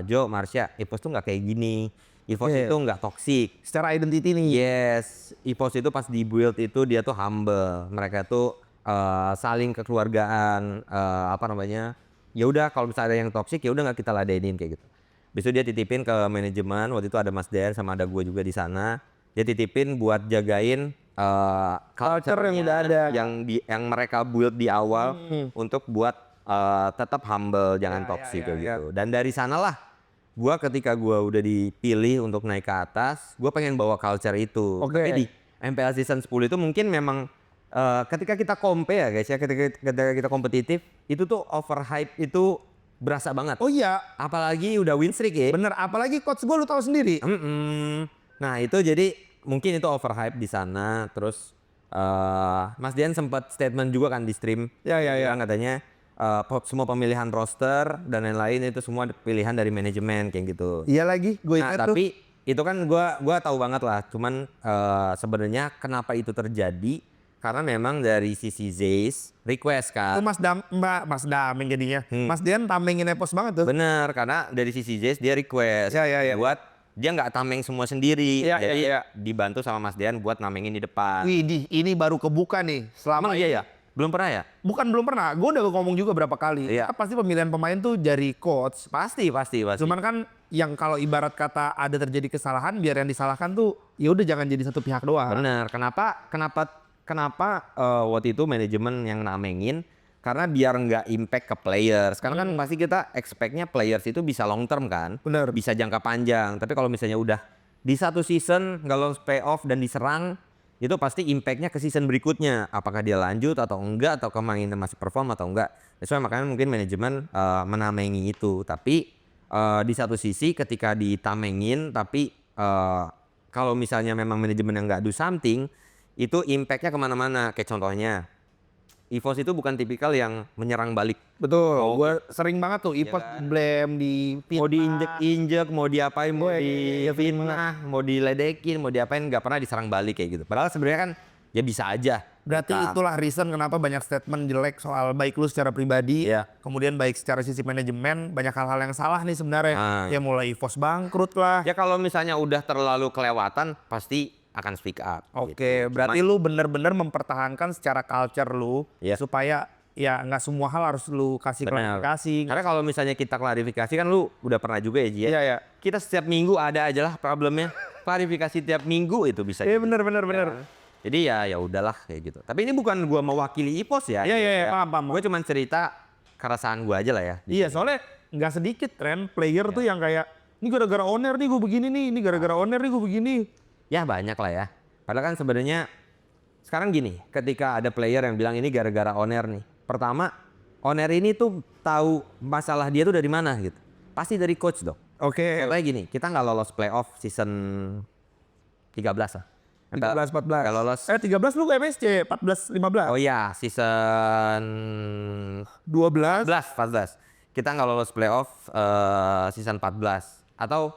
Speaker 1: Jo, Marsha, Ipos tuh nggak kayak gini. Ipos itu nggak toxic.
Speaker 2: Secara identity nih.
Speaker 1: Yes, Ipos itu pas di build itu dia tuh humble. Mereka tuh saling kekeluargaan, apa namanya? Ya udah kalau misalnya ada yang toxic ya udah nggak kita ladenin kayak gitu. Besok dia titipin ke manajemen. Waktu itu ada Mas Den sama ada gue juga di sana. Dia titipin buat jagain
Speaker 2: Culture yang udah ada.
Speaker 1: yang mereka build di awal untuk buat tetap humble, jangan toxic kayak gitu. Dan dari sanalah gua ketika gua udah dipilih untuk naik ke atas, gua pengen bawa culture itu.
Speaker 2: Oke.
Speaker 1: Tapi di MPL season 10 itu mungkin memang ketika kita compare ya guys ya, ketika kita kompetitif itu tuh overhype itu berasa banget.
Speaker 2: Oh iya,
Speaker 1: Apalagi udah win streak ya.
Speaker 2: bener. Apalagi coach gue lu tahu sendiri.
Speaker 1: Nah itu jadi mungkin itu overhype di sana. Terus Mas Dian sempat statement juga kan di stream.
Speaker 2: Ya.
Speaker 1: Bilang katanya semua pemilihan roster dan lain-lain itu semua pilihan dari manajemen kayak gitu.
Speaker 2: Iya lagi, gue
Speaker 1: Nah
Speaker 2: ingat tuh.
Speaker 1: tapi itu kan gua tahu banget lah. Cuman sebenarnya kenapa itu terjadi? Karena memang dari sisi Zeiss request
Speaker 2: Itu
Speaker 1: kan.
Speaker 2: Mas Daming jadinya. Mas Dian tamengin Epos banget tuh.
Speaker 1: Bener, karena dari sisi Zeiss dia request
Speaker 2: Ya.
Speaker 1: buat dia nggak tameng semua sendiri.
Speaker 2: Ya,
Speaker 1: Jadi
Speaker 2: ya.
Speaker 1: dibantu sama Mas Dian buat namengin di depan.
Speaker 2: Widih, ini baru kebuka nih. Selama
Speaker 1: Emang iya ya? Belum pernah ya?
Speaker 2: Bukan belum pernah.Gue udah ngomong juga berapa kali.
Speaker 1: Iya.
Speaker 2: Pasti pemilihan pemain tuh dari coach.
Speaker 1: Pasti.
Speaker 2: Cuman kan yang kalau ibarat kata ada terjadi kesalahan, biar yang disalahkan tuh ya udah jangan jadi satu pihak doang.
Speaker 1: Bener. Kenapa waktu itu manajemen yang namengin? Karena biar nggak impact ke players. Karena kan pasti kita expect-nya players itu bisa long term kan?
Speaker 2: Bener.
Speaker 1: Bisa jangka panjang. Tapi kalau misalnya udah di satu season nggak lolos playoff dan diserang, itu pasti impact-nya ke season berikutnya. Apakah dia lanjut atau enggak, atau kemainnya masih perform atau enggak. Soalnya makanya mungkin manajemen menamengi itu. Tapi di satu sisi ketika ditamengin, tapi kalau misalnya memang manajemen yang nggak do something, itu impact-nya kemana-mana. Kayak contohnya, EVOS itu bukan tipikal yang menyerang balik.
Speaker 2: Betul. Gue sering banget tuh Ipos blame di
Speaker 1: Mau diinjek-injek, mau diapain, mau difitnah, mau diledekin, mau diapain, nggak pernah diserang balik kayak gitu. Padahal sebenarnya kan ya bisa aja.
Speaker 2: Berarti itulah reason kenapa banyak statement jelek soal baik lu secara pribadi,
Speaker 1: Iya.
Speaker 2: kemudian baik secara sisi manajemen, banyak hal-hal yang salah nih sebenarnya. Ya mulai Ipos bangkrut lah.
Speaker 1: Ya kalau misalnya udah terlalu kelewatan, pasti akan speak up.
Speaker 2: Oke,
Speaker 1: gitu.
Speaker 2: berarti lu bener-bener mempertahankan secara culture lu
Speaker 1: Iya.
Speaker 2: supaya ya nggak semua hal harus lu kasih
Speaker 1: Benar.
Speaker 2: klarifikasi.
Speaker 1: Karena kalau misalnya kita klarifikasi kan lu udah pernah juga ya Ji ya?
Speaker 2: Iya.
Speaker 1: Kita setiap minggu ada aja lah problemnya. Klarifikasi tiap minggu itu bisa.
Speaker 2: Iya
Speaker 1: jadi.
Speaker 2: bener.
Speaker 1: Jadi ya udahlah kayak gitu. Tapi ini bukan gua mewakili Ipos ya.
Speaker 2: Iya, paham.
Speaker 1: Gue cuma cerita keresahan gua aja lah ya.
Speaker 2: Iya, soalnya nggak sedikit tren player tuh yang kayak ini gara-gara owner nih gue begini nih, ini gara-gara owner nih gue begini.
Speaker 1: Ya banyak lah ya. Padahal kan sebenarnya sekarang gini, ketika ada player yang bilang ini gara-gara owner nih. Pertama, owner ini tuh tahu masalah dia tuh dari mana gitu. Pasti dari coach dong.
Speaker 2: Oke.
Speaker 1: Contohnya gini, kita nggak lolos playoff season 13 lah.
Speaker 2: 13, 14.
Speaker 1: Nggak lolos.
Speaker 2: 13 lu ke MSC, 14, 15.
Speaker 1: Oh iya, season
Speaker 2: 12.
Speaker 1: 14. Kita nggak lolos playoff season 14. Atau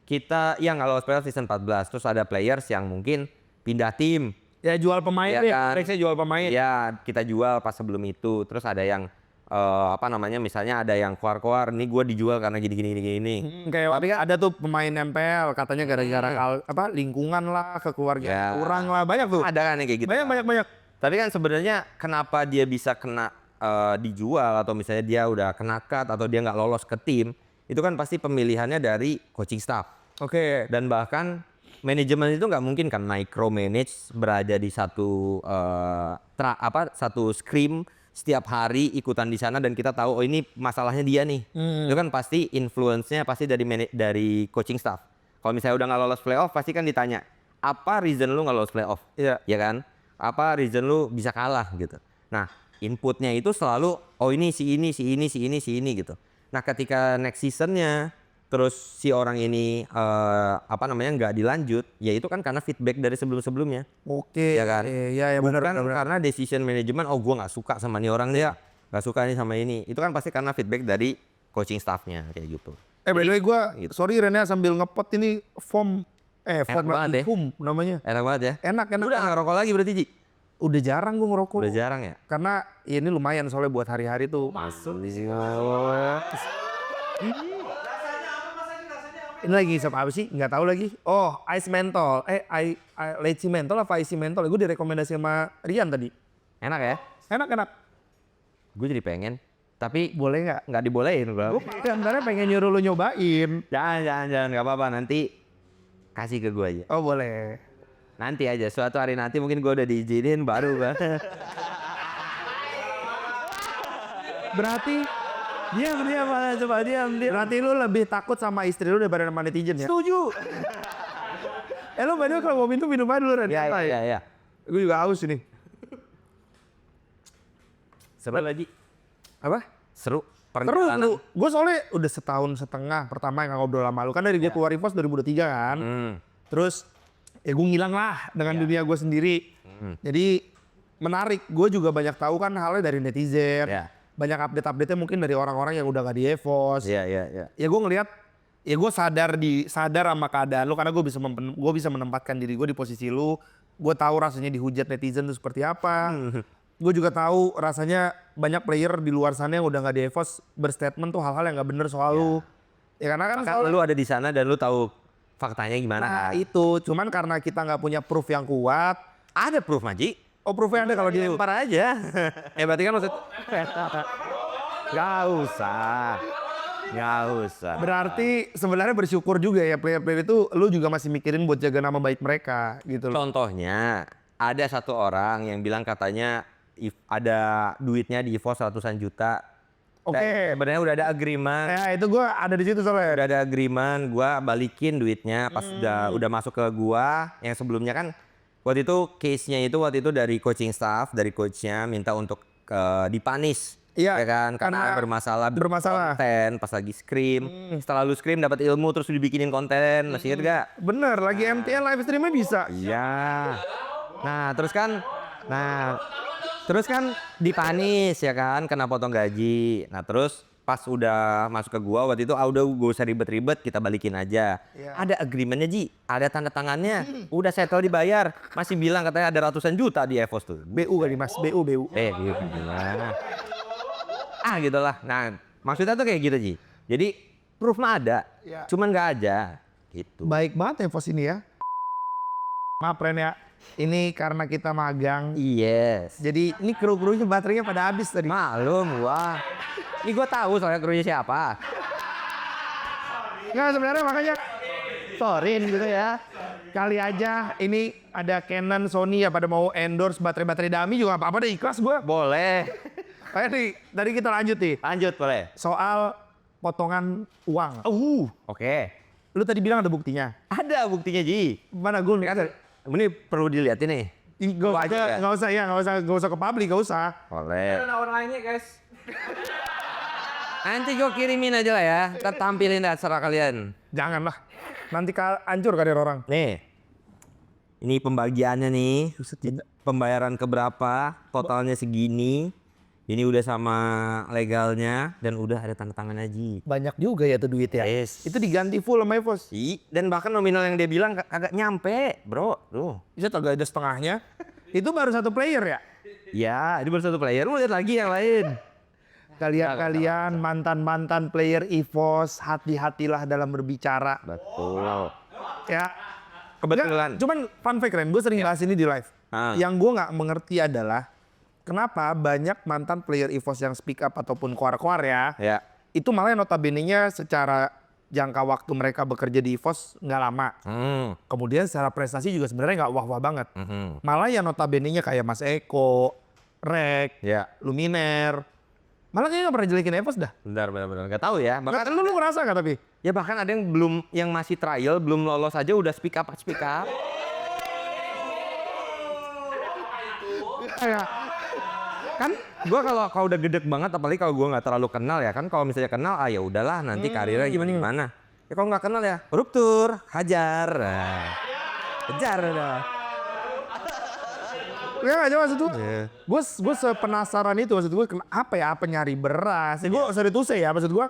Speaker 1: kita nggak lolos playoff season 14. Terus ada players yang mungkin pindah tim.
Speaker 2: Ya jual pemain
Speaker 1: Iya
Speaker 2: deh,
Speaker 1: kan?
Speaker 2: Rexnya jual pemain.
Speaker 1: Ya kita jual pas sebelum itu. Terus ada yang misalnya ada yang keluar-keluar, nih gue dijual karena gini.
Speaker 2: Kayak tapi kan ada tuh pemain MPL katanya gara-gara lingkungan lah, kekeluargaan kurang lah, banyak tuh.
Speaker 1: Ada kan yang kayak gitu.
Speaker 2: Banyak.
Speaker 1: Tapi kan sebenarnya kenapa dia bisa kena dijual atau misalnya dia udah kena cut atau dia nggak lolos ke tim, itu kan pasti pemilihannya dari coaching staff.
Speaker 2: Oke.
Speaker 1: Dan bahkan manajemen itu nggak mungkin kan micromanage berada di satu satu scrim setiap hari ikutan di sana dan kita tahu oh ini masalahnya dia nih. Itu kan pasti influence-nya pasti dari coaching staff. Kalau misalnya udah nggak lolos playoff pasti kan ditanya, apa reason lu nggak lolos playoff?
Speaker 2: Iya.
Speaker 1: Ya kan? Apa reason lu bisa kalah gitu. Nah, inputnya itu selalu oh ini si ini si ini si ini si ini gitu. Nah, ketika next seasonnya terus si orang ini nggak dilanjut, ya itu kan karena feedback dari sebelum-sebelumnya.
Speaker 2: Oke.
Speaker 1: Ya kan?
Speaker 2: Iya, benar.
Speaker 1: Bukan karena decision management, oh gue nggak suka sama nih orang nih, nggak suka nih sama ini. Itu kan pasti karena feedback dari coaching staffnya kayak gitu.
Speaker 2: By the way gue,
Speaker 1: Gitu.
Speaker 2: sorry Rene sambil ngepot ini foam
Speaker 1: banget ya.
Speaker 2: foam namanya.
Speaker 1: Enak banget ya.
Speaker 2: Enak.
Speaker 1: Udah nggak ngerokok lagi berarti Ji?
Speaker 2: Udah jarang gue ngerokok.
Speaker 1: Udah jarang ya?
Speaker 2: Karena ya ini lumayan soalnya buat hari-hari tuh.
Speaker 1: Masuk di sini.
Speaker 2: Ini lagi sama apa sih? Nggak tahu lagi. Oh, ice mentol. Leci mentol apa ice mentol? Gue direkomendasi sama Rian tadi.
Speaker 1: Enak ya?
Speaker 2: Enak.
Speaker 1: Gue jadi pengen. Tapi
Speaker 2: Boleh nggak?
Speaker 1: nggak dibolehin
Speaker 2: Gue
Speaker 1: gue.
Speaker 2: sebenarnya pengen nyuruh lu nyobain.
Speaker 1: Jangan, nggak apa-apa. Nanti kasih ke gue aja.
Speaker 2: Oh boleh.
Speaker 1: Nanti aja, suatu hari nanti mungkin gue udah diizinin baru gue.
Speaker 2: Berarti
Speaker 1: Diam, mana coba diam.
Speaker 2: berarti lu lebih takut sama istri lu daripada sama netizen ya?
Speaker 1: Setuju.
Speaker 2: Lu by the way kalau mau minum aja dulu Ren.
Speaker 1: Ya.
Speaker 2: Gue juga haus ini.
Speaker 1: Seru lagi.
Speaker 2: Apa?
Speaker 1: Seru.
Speaker 2: Terus lu, gue soalnya udah setahun setengah pertama yang ngobrol sama lu. Kan dari gue keluar Rivos 2023 kan. Terus ya gue ngilang lah dengan dunia gue sendiri. Jadi menarik. Gue juga banyak tahu kan halnya dari netizen.
Speaker 1: Ya.
Speaker 2: Banyak update-update-nya mungkin dari orang-orang yang udah gak di EVOS.
Speaker 1: Iya.
Speaker 2: Ya gue ngelihat, ya gue sadar sama keadaan lu karena gue bisa menempatkan diri gue di posisi lu. Gue tahu rasanya dihujat netizen itu seperti apa. Gue juga tahu rasanya banyak player di luar sana yang udah gak di EVOS berstatement tuh hal-hal yang gak bener soal lu. Ya karena kan
Speaker 1: Kalau lu ada di sana dan lu tahu faktanya gimana
Speaker 2: nah
Speaker 1: kan?
Speaker 2: itu, cuman karena kita nggak punya proof yang kuat.
Speaker 1: Ada proof Maji.
Speaker 2: Oh proofnya ada kalau di
Speaker 1: Lempar aja. Berarti kan maksud Gak usah.
Speaker 2: Berarti sebenarnya bersyukur juga ya player-player itu lu juga masih mikirin buat jaga nama baik mereka gitu loh.
Speaker 1: Contohnya ada satu orang yang bilang katanya ada duitnya di EVOS ratusan juta.
Speaker 2: Oke.
Speaker 1: Sebenarnya udah ada agreement.
Speaker 2: Ya itu gue ada di situ soalnya.
Speaker 1: Udah ada agreement, gua balikin duitnya pas udah masuk ke gua. Yang sebelumnya kan waktu itu case-nya itu dari coaching staff, dari coachnya minta untuk dipanis.
Speaker 2: Iya,
Speaker 1: Ya kan karena bermasalah konten pas lagi scrim. Setelah lu scrim dapat ilmu terus dibikinin konten. Masih inget gak?
Speaker 2: Bener, lagi MTL live streamnya bisa.
Speaker 1: Iya. Nah, terus kan dipanis ya kan, kena potong gaji. Nah, terus pas udah masuk ke gua waktu itu udah gak usah ribet-ribet, kita balikin aja.
Speaker 2: Iya.
Speaker 1: Ada agreementnya Ji, ada tanda tangannya. Udah settle dibayar. Masih bilang katanya ada ratusan juta di EVOS tuh.
Speaker 2: BU kali mas, BU.
Speaker 1: Gimana? Gitulah. Nah, maksudnya tuh kayak gitu Ji. Jadi proof mah ada,
Speaker 2: Iya.
Speaker 1: cuman nggak aja. Gitu.
Speaker 2: Baik banget ya Vos ini ya. Maaf Ren ya, ini karena kita magang.
Speaker 1: Yes.
Speaker 2: Jadi ini kru-krunya baterainya pada habis tadi.
Speaker 1: Malum, wah. Ini gue tahu soalnya krunya siapa.
Speaker 2: Nggak sebenarnya makanya sorin gitu ya. Kali aja ini ada Canon, Sony ya pada mau endorse baterai-baterai dummy juga apa-apa deh, ikhlas gue.
Speaker 1: Boleh.
Speaker 2: Kayak nih, tadi kita lanjut nih.
Speaker 1: Lanjut boleh.
Speaker 2: Soal potongan uang.
Speaker 1: Oke.
Speaker 2: Lu tadi bilang ada buktinya.
Speaker 1: Ada buktinya Ji.
Speaker 2: Mana gue nih?
Speaker 1: Ini perlu dilihatin nih.
Speaker 2: Nggak usah ke publik, nggak usah.
Speaker 1: Boleh.
Speaker 2: Ada lainnya guys.
Speaker 1: Nanti gue kirimin aja lah ya. Kita tampilin dah serah kalian.
Speaker 2: Janganlah. Nanti hancur karir orang.
Speaker 1: Nih. Ini pembagiannya nih. Pembayaran keberapa? Totalnya segini. Ini udah sama legalnya dan udah ada tanda tangan Ji.
Speaker 2: Banyak juga ya tuh duit ya.
Speaker 1: Yes.
Speaker 2: Itu diganti full sama Evos.
Speaker 1: Dan bahkan nominal yang dia bilang kagak nyampe, bro. Tuh.
Speaker 2: Bisa agak ada setengahnya. Itu baru satu player ya?
Speaker 1: Ya, ini baru satu player. Lu lihat lagi yang lain.
Speaker 2: Kalian mantan-mantan player EVOS, hati-hatilah dalam berbicara.
Speaker 1: Betul.
Speaker 2: Ya.
Speaker 1: Kebetulan.
Speaker 2: Cuman fun fact Ren, gue sering bahas ini di live. Yang gue nggak mengerti adalah kenapa banyak mantan player EVOS yang speak up ataupun koar-koar ya. Itu malah notabene-nya secara jangka waktu mereka bekerja di EVOS nggak lama. Kemudian secara prestasi juga sebenarnya nggak wah-wah banget. Malah yang notabene-nya kayak Mas Eko, Rek,
Speaker 1: Ya.
Speaker 2: Luminaire. Malah kayaknya nggak pernah jelekin EVOS dah.
Speaker 1: Benar. Nggak tahu ya.
Speaker 2: Bahkan lu ngerasa nggak tapi?
Speaker 1: Ya bahkan ada yang masih trial, belum lolos aja udah speak up.
Speaker 2: Kayak
Speaker 1: Kan gua kalau udah gedek banget, apalagi kalau gua nggak terlalu kenal ya kan, kalau misalnya kenal ya udahlah nanti karirnya gimana. Ya kalau nggak kenal ya ruptur, hajar. Nah, hajar dah.
Speaker 2: ya aja maksud gue.
Speaker 1: Iya.
Speaker 2: Gue sepenasaran itu maksud gue apa nyari beras. Ya gue sorry to say ya maksud gue.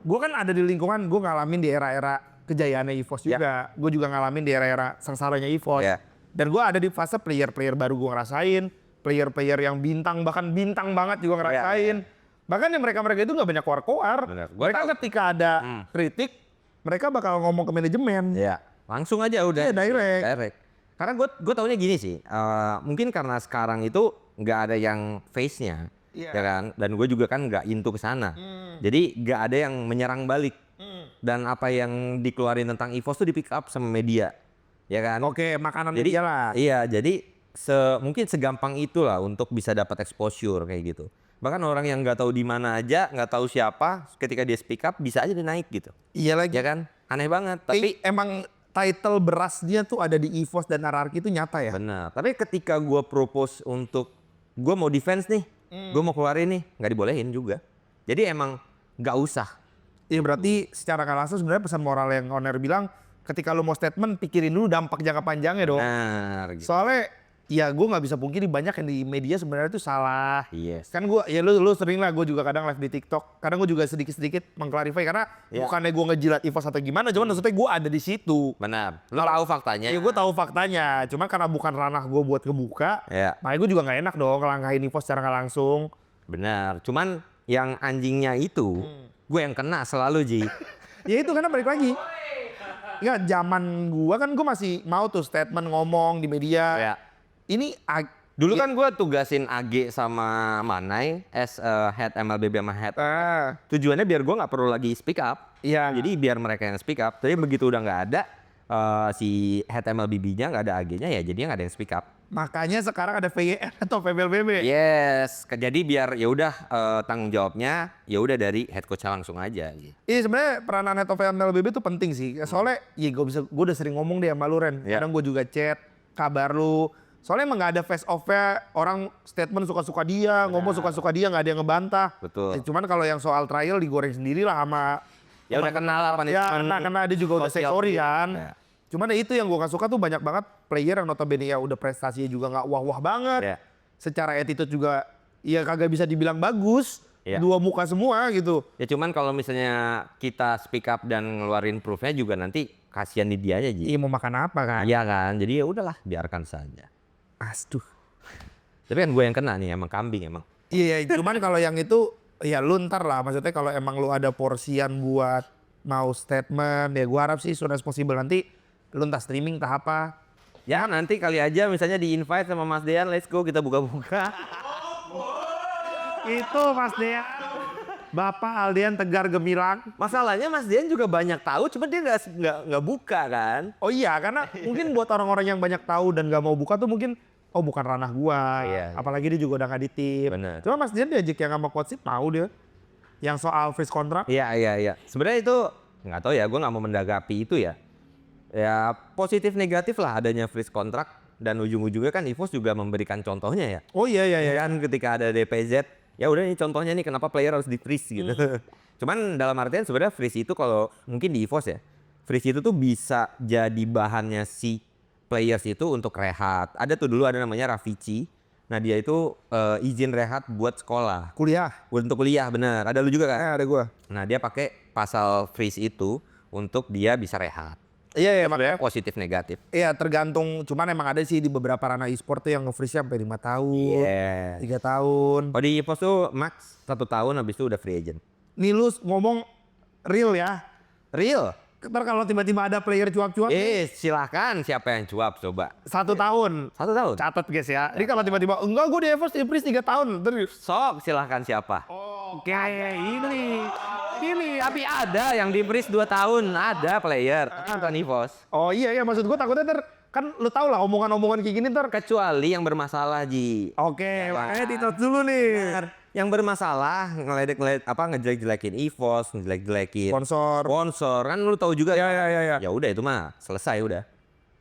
Speaker 2: Gue kan ada di lingkungan, gue ngalamin di era-era kejayaannya EVOS juga. Gue juga ngalamin di era-era sengsaranya EVOS.
Speaker 1: Ya.
Speaker 2: Dan gue ada di fase player-player baru gue ngerasain. Player-player yang bintang, bahkan bintang banget juga ngerasain. Bahkan yang mereka itu gak banyak koar-koar.
Speaker 1: Bener.
Speaker 2: Mereka ketika ada kritik, mereka bakal ngomong ke manajemen.
Speaker 1: Ya, langsung aja udah.
Speaker 2: Iya, direct.
Speaker 1: Karena gue taunya gini sih, mungkin karena sekarang itu nggak ada yang face-nya,
Speaker 2: Iya.
Speaker 1: ya kan? Dan gue juga kan nggak into ke sana, jadi nggak ada yang menyerang balik. Dan apa yang dikeluarin tentang EVOS tuh di pick up sama media, ya kan?
Speaker 2: Oke, makanan
Speaker 1: Jadi
Speaker 2: media lah.
Speaker 1: iya, jadi mungkin segampang itulah untuk bisa dapat exposure kayak gitu. Bahkan orang yang nggak tahu di mana aja, nggak tahu siapa, ketika dia speak up bisa aja dia naik gitu,
Speaker 2: Iya lagi.
Speaker 1: ya kan? Aneh banget.
Speaker 2: Tapi emang title berasnya tuh ada di EVOS dan RRQ itu nyata ya?
Speaker 1: Benar. Tapi ketika gue propose untuk gue mau defense nih, gue mau keluarin nih, nggak dibolehin juga. Jadi emang nggak usah.
Speaker 2: Iya berarti secara nggak langsung sebenarnya pesan moral yang owner bilang ketika lu mau statement pikirin dulu dampak jangka panjangnya dong.
Speaker 1: Benar. Gitu.
Speaker 2: Soalnya ya gue nggak bisa pungkiri banyak yang di media sebenarnya itu salah.
Speaker 1: Yes.
Speaker 2: Kan gue ya lu sering lah gue juga kadang live di TikTok. Kadang gue juga sedikit mengklarifikasi karena
Speaker 1: Ya.
Speaker 2: bukannya gue ngejilat EVOS atau gimana, cuman maksudnya gue ada di situ.
Speaker 1: Benar. Lo tahu faktanya.
Speaker 2: Ya gue tahu faktanya, cuman karena bukan ranah gue buat kebuka,
Speaker 1: Ya.
Speaker 2: makanya gue juga nggak enak dong ngelangkahin EVOS secara nggak langsung.
Speaker 1: Benar. Cuman yang anjingnya itu, gue yang kena selalu Ji.
Speaker 2: Ya itu karena balik lagi. Enggak, zaman gua kan gua masih mau tuh statement ngomong di media.
Speaker 1: Ya.
Speaker 2: Ini
Speaker 1: Dulu kan gue tugasin AG sama Manai as head MLBB sama head. Tujuannya biar gue nggak perlu lagi speak up.
Speaker 2: Iya.
Speaker 1: Jadi biar mereka yang speak up. Tapi begitu udah nggak ada si head MLBB-nya nggak ada AG-nya ya jadinya nggak ada yang speak up.
Speaker 2: makanya sekarang ada VYR atau PBLBB.
Speaker 1: Yes, jadi biar ya udah tanggung jawabnya ya udah dari head coach langsung aja. Gitu.
Speaker 2: Iya sebenarnya peranan head of MLBB itu penting sih. Soalnya ya gua udah sering ngomong deh sama lu Ren.
Speaker 1: Iya.
Speaker 2: Kadang gua juga chat kabar lu. Soalnya emang gak ada face off-nya, orang statement suka-suka dia, ngomong suka-suka dia, gak ada yang ngebantah.
Speaker 1: Betul.
Speaker 2: Cuman kalau yang soal trial digoreng sendiri lah sama
Speaker 1: Ya udah kenal lah
Speaker 2: ya, karena dia juga udah say
Speaker 1: sosial.
Speaker 2: sorry kan.
Speaker 1: Ya.
Speaker 2: Cuman ya itu yang gue gak suka tuh banyak banget player yang notabene ya udah prestasinya juga gak wah-wah banget.
Speaker 1: Ya.
Speaker 2: Secara attitude juga ya kagak bisa dibilang bagus.
Speaker 1: Ya.
Speaker 2: Dua muka semua gitu.
Speaker 1: Ya cuman kalau misalnya kita speak up dan ngeluarin proof-nya juga nanti kasihan di dia aja Ji.
Speaker 2: Iya mau makan apa kan?
Speaker 1: Iya kan, jadi ya udahlah biarkan saja.
Speaker 2: Aduh.
Speaker 1: Tapi kan gue yang kena nih emang kambing emang.
Speaker 2: Iya cuman kalau yang itu ya lu ntar lah. Maksudnya kalau emang lu ada porsian buat mau statement ya gue harap sih soon as possible nanti lu entah streaming entah apa.
Speaker 1: Ya nanti kali aja misalnya di invite sama Mas Dean, let's go kita buka-buka.
Speaker 2: Itu Mas Dean. Bapak Aldian Tegar Gemilang.
Speaker 1: Masalahnya Mas Dean juga banyak tahu, cuma dia nggak buka kan.
Speaker 2: Oh iya, karena mungkin buat orang-orang yang banyak tahu dan gak mau buka tuh mungkin oh bukan ranah gua.
Speaker 1: Iya,
Speaker 2: Apalagi dia juga udah gak di tim.
Speaker 1: Bener.
Speaker 2: Cuma Mas Dian diajak yang sama coach sih mau dia. Yang soal freeze kontrak.
Speaker 1: Iya. Sebenarnya itu nggak tahu ya, gue nggak mau mendagapi itu ya. Ya positif negatif lah adanya freeze kontrak dan ujung-ujungnya kan EVOS juga memberikan contohnya ya.
Speaker 2: Oh iya.
Speaker 1: Ya kan ketika ada DPZ, ya udah ini contohnya nih kenapa player harus di freeze gitu. Cuman dalam artian sebenarnya freeze itu kalau mungkin di EVOS ya, freeze itu tuh bisa jadi bahannya si players itu untuk rehat. Ada tuh dulu ada namanya Rafici. Nah dia itu izin rehat buat sekolah.
Speaker 2: Kuliah.
Speaker 1: Untuk kuliah bener. Ada lu juga kan?
Speaker 2: Ada gua.
Speaker 1: Nah dia pakai pasal freeze itu untuk dia bisa rehat.
Speaker 2: Iya
Speaker 1: Sebenarnya positif negatif.
Speaker 2: Iya tergantung, cuman emang ada sih di beberapa ranah e-sport tuh yang nge-freeze sampai 5 tahun,
Speaker 1: Iya.
Speaker 2: 3 tahun.
Speaker 1: Kalau di EVOS tuh max 1 tahun habis itu udah free agent.
Speaker 2: Nih lu ngomong real ya.
Speaker 1: Real?
Speaker 2: Ntar kalau tiba-tiba ada player cuap-cuap
Speaker 1: Silahkan siapa yang cuap coba.
Speaker 2: 1 tahun.
Speaker 1: 1 tahun?
Speaker 2: Catat guys ya. Ini kalau tiba-tiba enggak gue di EVOS di freeze 3 tahun. Terus.
Speaker 1: Sok silahkan siapa.
Speaker 2: Oke, ini.
Speaker 1: Tapi ada yang di freeze 2 tahun. Ada player. Nonton EVOS.
Speaker 2: Oh iya maksud gue takutnya kan lu tau lah omongan-omongan kayak gini ntar.
Speaker 1: Kecuali yang bermasalah, Ji.
Speaker 2: Oke, makanya di-touch dulu nih.
Speaker 1: Benar. Yang bermasalah ngejelek-jelekin EVOS, ngejelek-jelekin sponsor kan lu tahu juga.
Speaker 2: Ya.
Speaker 1: Ya udah itu mah selesai udah.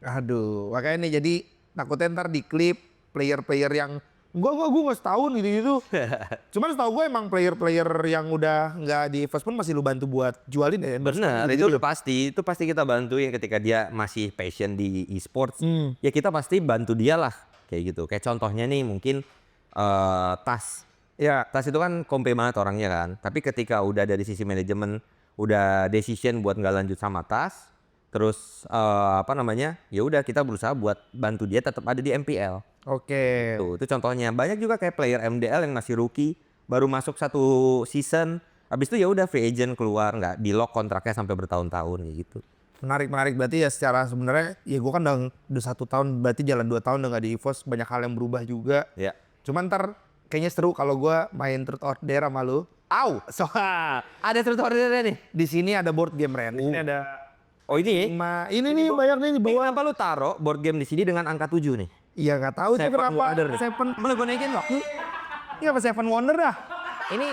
Speaker 2: Aduh, makanya nih jadi takutnya ntar di klip player-player yang gua nggak setahun gitu. Cuman setahu gue emang player-player yang udah nggak di EVOS pun masih lu bantu buat jualin ya.
Speaker 1: Benar, itu udah pasti. Itu pasti kita bantuin ketika dia masih passion di e-sports. Ya kita pasti bantu dia lah kayak gitu. Kayak contohnya nih mungkin Tas. Ya, Tas itu kan kompe banget orangnya kan. Tapi ketika udah dari sisi manajemen udah decision buat nggak lanjut sama Tas, terus ya udah kita berusaha buat bantu dia tetap ada di MPL.
Speaker 2: Oke.
Speaker 1: Tuh, itu contohnya. Banyak juga kayak player MDL yang masih rookie, baru masuk 1 season, habis itu ya udah free agent keluar, nggak di lock kontraknya sampai bertahun-tahun gitu.
Speaker 2: Menarik berarti ya secara sebenarnya ya gue kan udah 1 tahun, berarti jalan 2 tahun udah nggak di EVOS, banyak hal yang berubah juga.
Speaker 1: Ya.
Speaker 2: Cuman ntar kayaknya seru kalau gue main Truth or Dare sama lu.
Speaker 1: Au, ada Truth or Dare nih.
Speaker 2: Di sini ada board game Ren. Ini ada
Speaker 1: Oh ini?
Speaker 2: ini nih banyak nih di bawah.
Speaker 1: Kenapa lu taruh board game di sini dengan angka 7 nih?
Speaker 2: Iya nggak tahu sih kenapa.
Speaker 1: Wonder.
Speaker 2: Boleh gue naikin loh. Iya apa Seven Wonder dah?
Speaker 1: Ini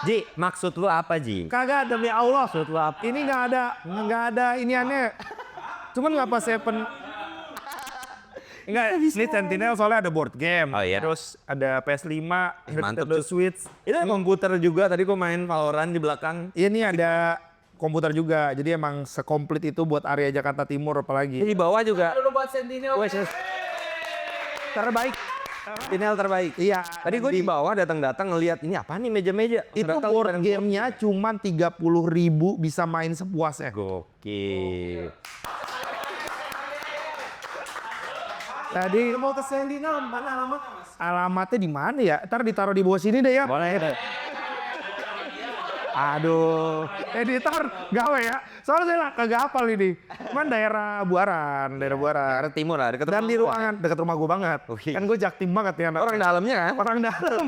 Speaker 1: Ji, maksud lu apa Ji?
Speaker 2: Kagak, demi Allah.
Speaker 1: Maksud lu apa?
Speaker 2: Ini nggak ada ini aneh. Cuman ngapa Seven? Enggak, ini Sentinel soalnya ada board game.
Speaker 1: Oh iya.
Speaker 2: Terus ada PS5,
Speaker 1: Mantep
Speaker 2: Nintendo
Speaker 1: tuh.
Speaker 2: Switch.
Speaker 1: Itu komputer juga, tadi gua main Valorant di belakang.
Speaker 2: Ini ada komputer juga. Jadi emang sekomplit itu buat area Jakarta Timur apalagi.
Speaker 1: Di bawah juga.
Speaker 3: Lu buat Sentinel.
Speaker 2: Terbaik.
Speaker 1: Sentinel terbaik.
Speaker 2: Iya.
Speaker 1: Tadi gue di bawah datang ngelihat ini apa nih meja-meja.
Speaker 2: Itu
Speaker 1: Ternyata
Speaker 2: board gamenya cuman 30.000 bisa main sepuasnya.
Speaker 1: Gokil.
Speaker 2: Tadi
Speaker 3: Mau ke Sentinel mana alamat?
Speaker 2: alamatnya di mana ya? Ntar ditaruh di bawah sini deh ya.
Speaker 1: Boleh deh.
Speaker 2: Aduh, editor gawe ya. Soalnya saya kagak hafal ini. Cuman daerah Buaran.
Speaker 1: Karena timur lah, dekat
Speaker 2: Dan di
Speaker 1: rumah gua.
Speaker 2: ruangan dekat rumah gue banget.
Speaker 1: Oke.
Speaker 2: Kan gue jaktim banget ya anak.
Speaker 1: Orang dalamnya kan?
Speaker 2: Orang dalam.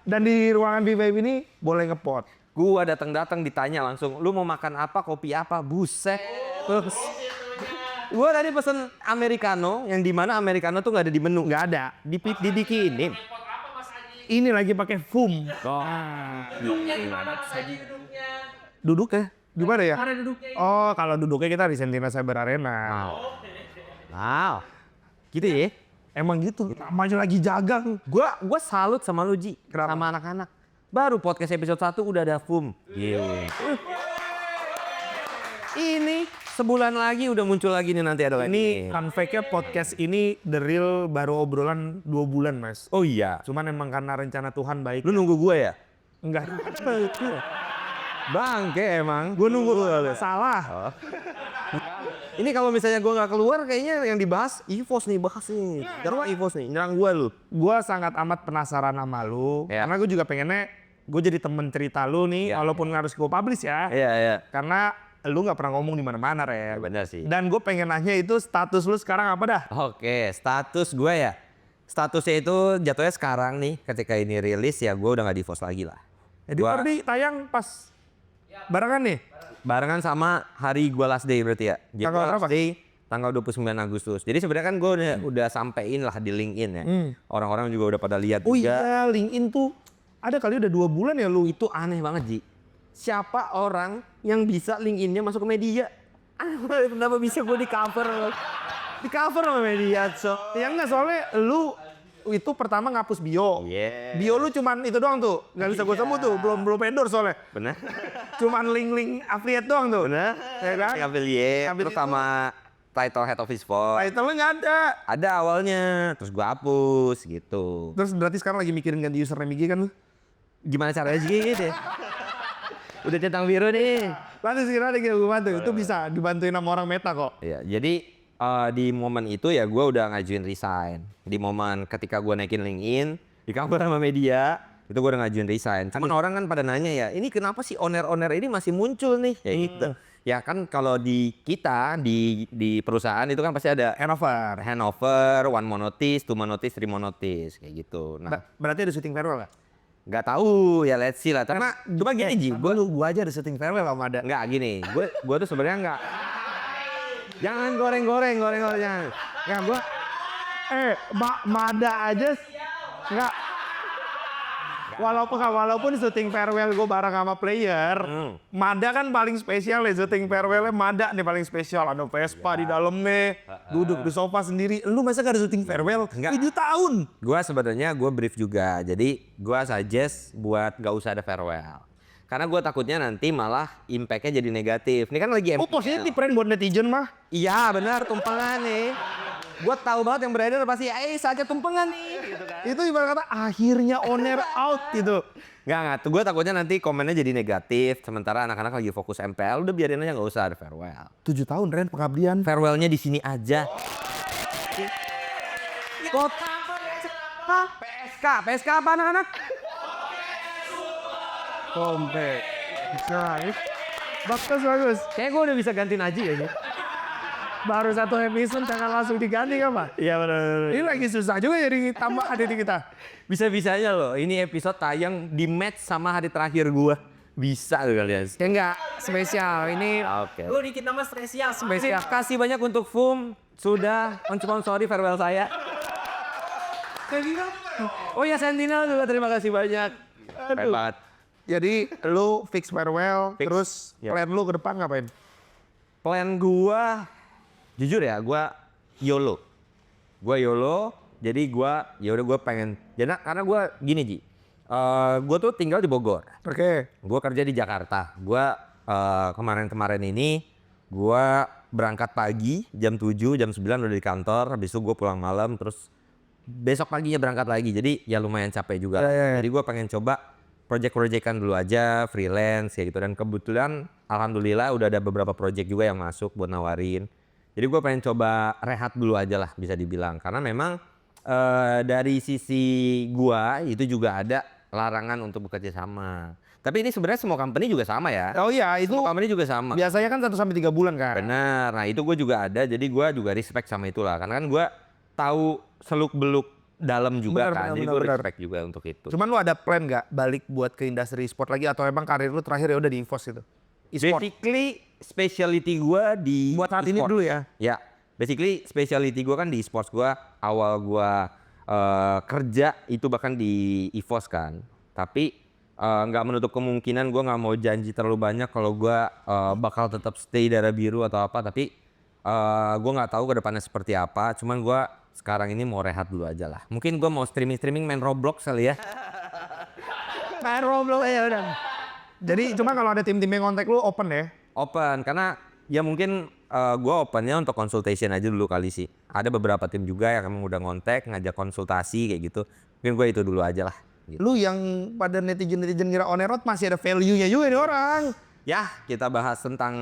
Speaker 2: Dan di ruangan V-Vibe ini boleh ngepot.
Speaker 1: Gua datang ditanya langsung, lu mau makan apa, kopi apa, buset. Terus gua tadi pesen americano, yang di mana americano tuh nggak ada di menu.
Speaker 2: Nggak ada.
Speaker 1: Dibikinin.
Speaker 2: Ini lagi pakai foam. Duduknya di mana ya?
Speaker 3: Ada duduknya.
Speaker 2: Oh, kalau duduknya kita di Sentinel Cyber Arena.
Speaker 1: Wow. Gitu ya?
Speaker 2: Emang gitu. Namanya lagi jaga.
Speaker 1: Gua salut sama lu Ji, sama anak-anak. Baru podcast episode 1 udah ada FUM. Ini sebulan lagi udah muncul lagi nih nanti ada lagi.
Speaker 2: Ini fun fact-nya podcast ini the real baru obrolan 2 bulan mas.
Speaker 1: Oh iya.
Speaker 2: Cuman emang karena rencana Tuhan baik.
Speaker 1: Lu nunggu gua ya?
Speaker 2: Enggak.
Speaker 1: Bangke emang.
Speaker 2: Gue nunggu salah.
Speaker 1: Ini kalau misalnya gua nggak keluar kayaknya yang dibahas EVOS nih, bahas nih. Nyerang EVOS nih, nyerang gua lu.
Speaker 2: Gue sangat amat penasaran sama lu.
Speaker 1: Ya.
Speaker 2: Karena gue juga pengennya gue jadi temen cerita lu nih.
Speaker 1: Ya,
Speaker 2: Walaupun harus gue publish ya.
Speaker 1: Iya.
Speaker 2: Karena lu nggak pernah ngomong di mana-mana
Speaker 1: Ya,
Speaker 2: Ren.
Speaker 1: benar sih.
Speaker 2: Dan gue pengen nanya itu status lu sekarang apa dah?
Speaker 1: Oke, status gue ya. Statusnya itu jatuhnya sekarang nih, ketika ini rilis ya gue udah nggak di EVOS lagi lah.
Speaker 2: Jadi
Speaker 1: Gua-
Speaker 2: tadi tayang pas barengan nih.
Speaker 1: Barengan sama hari gue last day berarti ya. Jadi
Speaker 2: Tanggal
Speaker 1: gua
Speaker 2: berapa?
Speaker 1: last day tanggal 29 Agustus. Jadi sebenarnya kan gue udah sampein lah di LinkedIn ya. Orang-orang juga udah pada lihat
Speaker 2: Oh
Speaker 1: juga.
Speaker 2: iya, LinkedIn tuh ada kali udah 2 bulan ya lu.
Speaker 1: Itu aneh banget Ji. Siapa orang yang bisa LinkedIn-nya masuk ke media? Kenapa bisa gue di cover? Di cover sama media, so.
Speaker 2: Ya enggak, soalnya lu itu pertama ngapus bio.
Speaker 1: Yeah.
Speaker 2: Bio lu cuman itu doang tuh. Nggak bisa gue sebut tuh, belum endorse soalnya.
Speaker 1: Bener?
Speaker 2: Cuman link-link affiliate doang tuh.
Speaker 1: Bener?
Speaker 2: Ya kan?
Speaker 1: Affiliate, terus
Speaker 2: Affiliate
Speaker 1: sama title head of e-sport.
Speaker 2: Title-nya nggak ada.
Speaker 1: Ada awalnya, terus gue hapus gitu.
Speaker 2: Terus berarti sekarang lagi mikirin ganti username IG kan lu?
Speaker 1: Gimana caranya gitu ya? Udah centang biru nih.
Speaker 2: Nanti sekiranya gue bantu, itu bisa dibantuin sama orang Meta kok.
Speaker 1: Ya, jadi di momen itu ya gue udah ngajuin resign. Di momen ketika gue naikin LinkedIn, di cover sama media, itu gue udah ngajuin resign. Cuman orang kan pada nanya ya, ini kenapa sih owner-owner ini masih muncul nih? Ya gitu. Ya kan kalau di kita, di perusahaan itu kan pasti ada handover, one more notice, two more notice, three more notice, kayak gitu. Nah,
Speaker 2: Berarti ada syuting farewell nggak?
Speaker 1: nggak tahu ya, let's see lah. Karena cuma gini Ji,
Speaker 2: Gua aja ada syuting farewell sama ada.
Speaker 1: nggak gini, gue tuh sebenarnya nggak. Jangan goreng-goreng jangan.
Speaker 2: Nggak, gue Mada aja nggak. Walaupun syuting farewell gue bareng sama player, Mada kan paling spesial ya, syuting farewellnya Mada nih paling spesial. Ada Vespa di dalam nih, duduk di sofa sendiri. Lu masa gak ada syuting farewell?
Speaker 1: Nggak.
Speaker 2: 7 tahun.
Speaker 1: Gua sebenarnya gue brief juga, jadi gua suggest buat gak usah ada farewell. Karena gue takutnya nanti malah impact-nya jadi negatif. Ini kan lagi
Speaker 2: Oh,
Speaker 1: MPL.
Speaker 2: positif friend buat netizen mah.
Speaker 1: Iya benar, tumpengan nih. Gue tahu banget yang beredar pasti, saatnya tumpengan nih. Gitu kan.
Speaker 2: Itu ibarat kata akhirnya owner out gitu.
Speaker 1: Nggak. Gue takutnya nanti komennya jadi negatif. Sementara anak-anak lagi fokus MPL, udah biarin aja nggak usah ada farewell.
Speaker 2: 7 tahun Ren pengabdian.
Speaker 1: Farewellnya di sini aja. PSK apa anak-anak?
Speaker 2: Komplek. Bagus.
Speaker 1: Kayaknya gue udah bisa ganti Naji ya.
Speaker 2: Baru 1 episode jangan langsung diganti kan Pak?
Speaker 1: Iya benar.
Speaker 2: Ini lagi susah juga jadi tambah adik kita.
Speaker 1: Bisa-bisanya loh, ini episode tayang di match sama hari terakhir gue. Bisa tuh kalian.
Speaker 2: Ya enggak, spesial. Ini
Speaker 1: Oke.
Speaker 3: Gue dikit nama spesial.
Speaker 1: Terima kasih banyak untuk FUM sudah mensponsori farewell saya. Oh ya Sentinel juga terima kasih banyak. Keren banget.
Speaker 2: jadi lu fix farewell,
Speaker 1: Fix.
Speaker 2: terus
Speaker 1: Yap.
Speaker 2: plan lu ke depan ngapain?
Speaker 1: Plan gua jujur ya, gua YOLO. Jadi gua pengen karena gua gini Ji. Gua tuh tinggal di Bogor.
Speaker 2: Oke.
Speaker 1: Gua kerja di Jakarta. Gua kemarin-kemarin ini gua berangkat pagi jam 7, jam 9 udah di kantor, habis itu gua pulang malam terus besok paginya berangkat lagi. Jadi ya lumayan capek juga.
Speaker 2: Ya.
Speaker 1: Jadi gua pengen coba project-projectan dulu aja, freelance kayak gitu. Dan kebetulan alhamdulillah udah ada beberapa project juga yang masuk buat nawarin. Jadi gue pengen coba rehat dulu aja lah bisa dibilang. Karena memang dari sisi gua itu juga ada larangan untuk bekerja sama. Tapi ini sebenarnya semua company juga sama ya.
Speaker 2: Oh iya, itu
Speaker 1: Semua company juga sama.
Speaker 2: biasanya kan 1-3 bulan kan?
Speaker 1: Benar. Nah itu gue juga ada. Jadi gue juga respect sama itulah. Karena kan gue tahu seluk-beluk dalam juga kan. Jadi gue respect juga untuk itu.
Speaker 2: Cuman lu ada plan nggak balik buat ke industri e-sport lagi atau emang karir lu terakhir ya udah di EVOS itu? E-sport.
Speaker 1: Basically specialty gue di
Speaker 2: Buat saat ini
Speaker 1: e-sport.
Speaker 2: dulu ya?
Speaker 1: Ya, basically specialty gue kan di e-sports. Gue awal gue kerja itu bahkan di EVOS kan. Tapi nggak menutup kemungkinan gue nggak mau janji terlalu banyak kalau gue bakal tetap stay darah biru atau apa. Tapi gue nggak tahu ke depannya seperti apa. Cuman gue sekarang ini mau rehat dulu aja lah. Mungkin gue mau streaming main Roblox kali ya.
Speaker 2: Main Roblox ya udah. Jadi cuma kalau ada tim-tim yang kontak lu open ya?
Speaker 1: Open karena ya mungkin gue opennya untuk consultation aja dulu kali sih. Ada beberapa tim juga yang emang udah ngontek ngajak konsultasi kayak gitu. Mungkin gue itu dulu aja lah. Gitu.
Speaker 2: Lu yang pada netizen ngira on air masih ada value-nya juga nih orang.
Speaker 1: Ya kita bahas tentang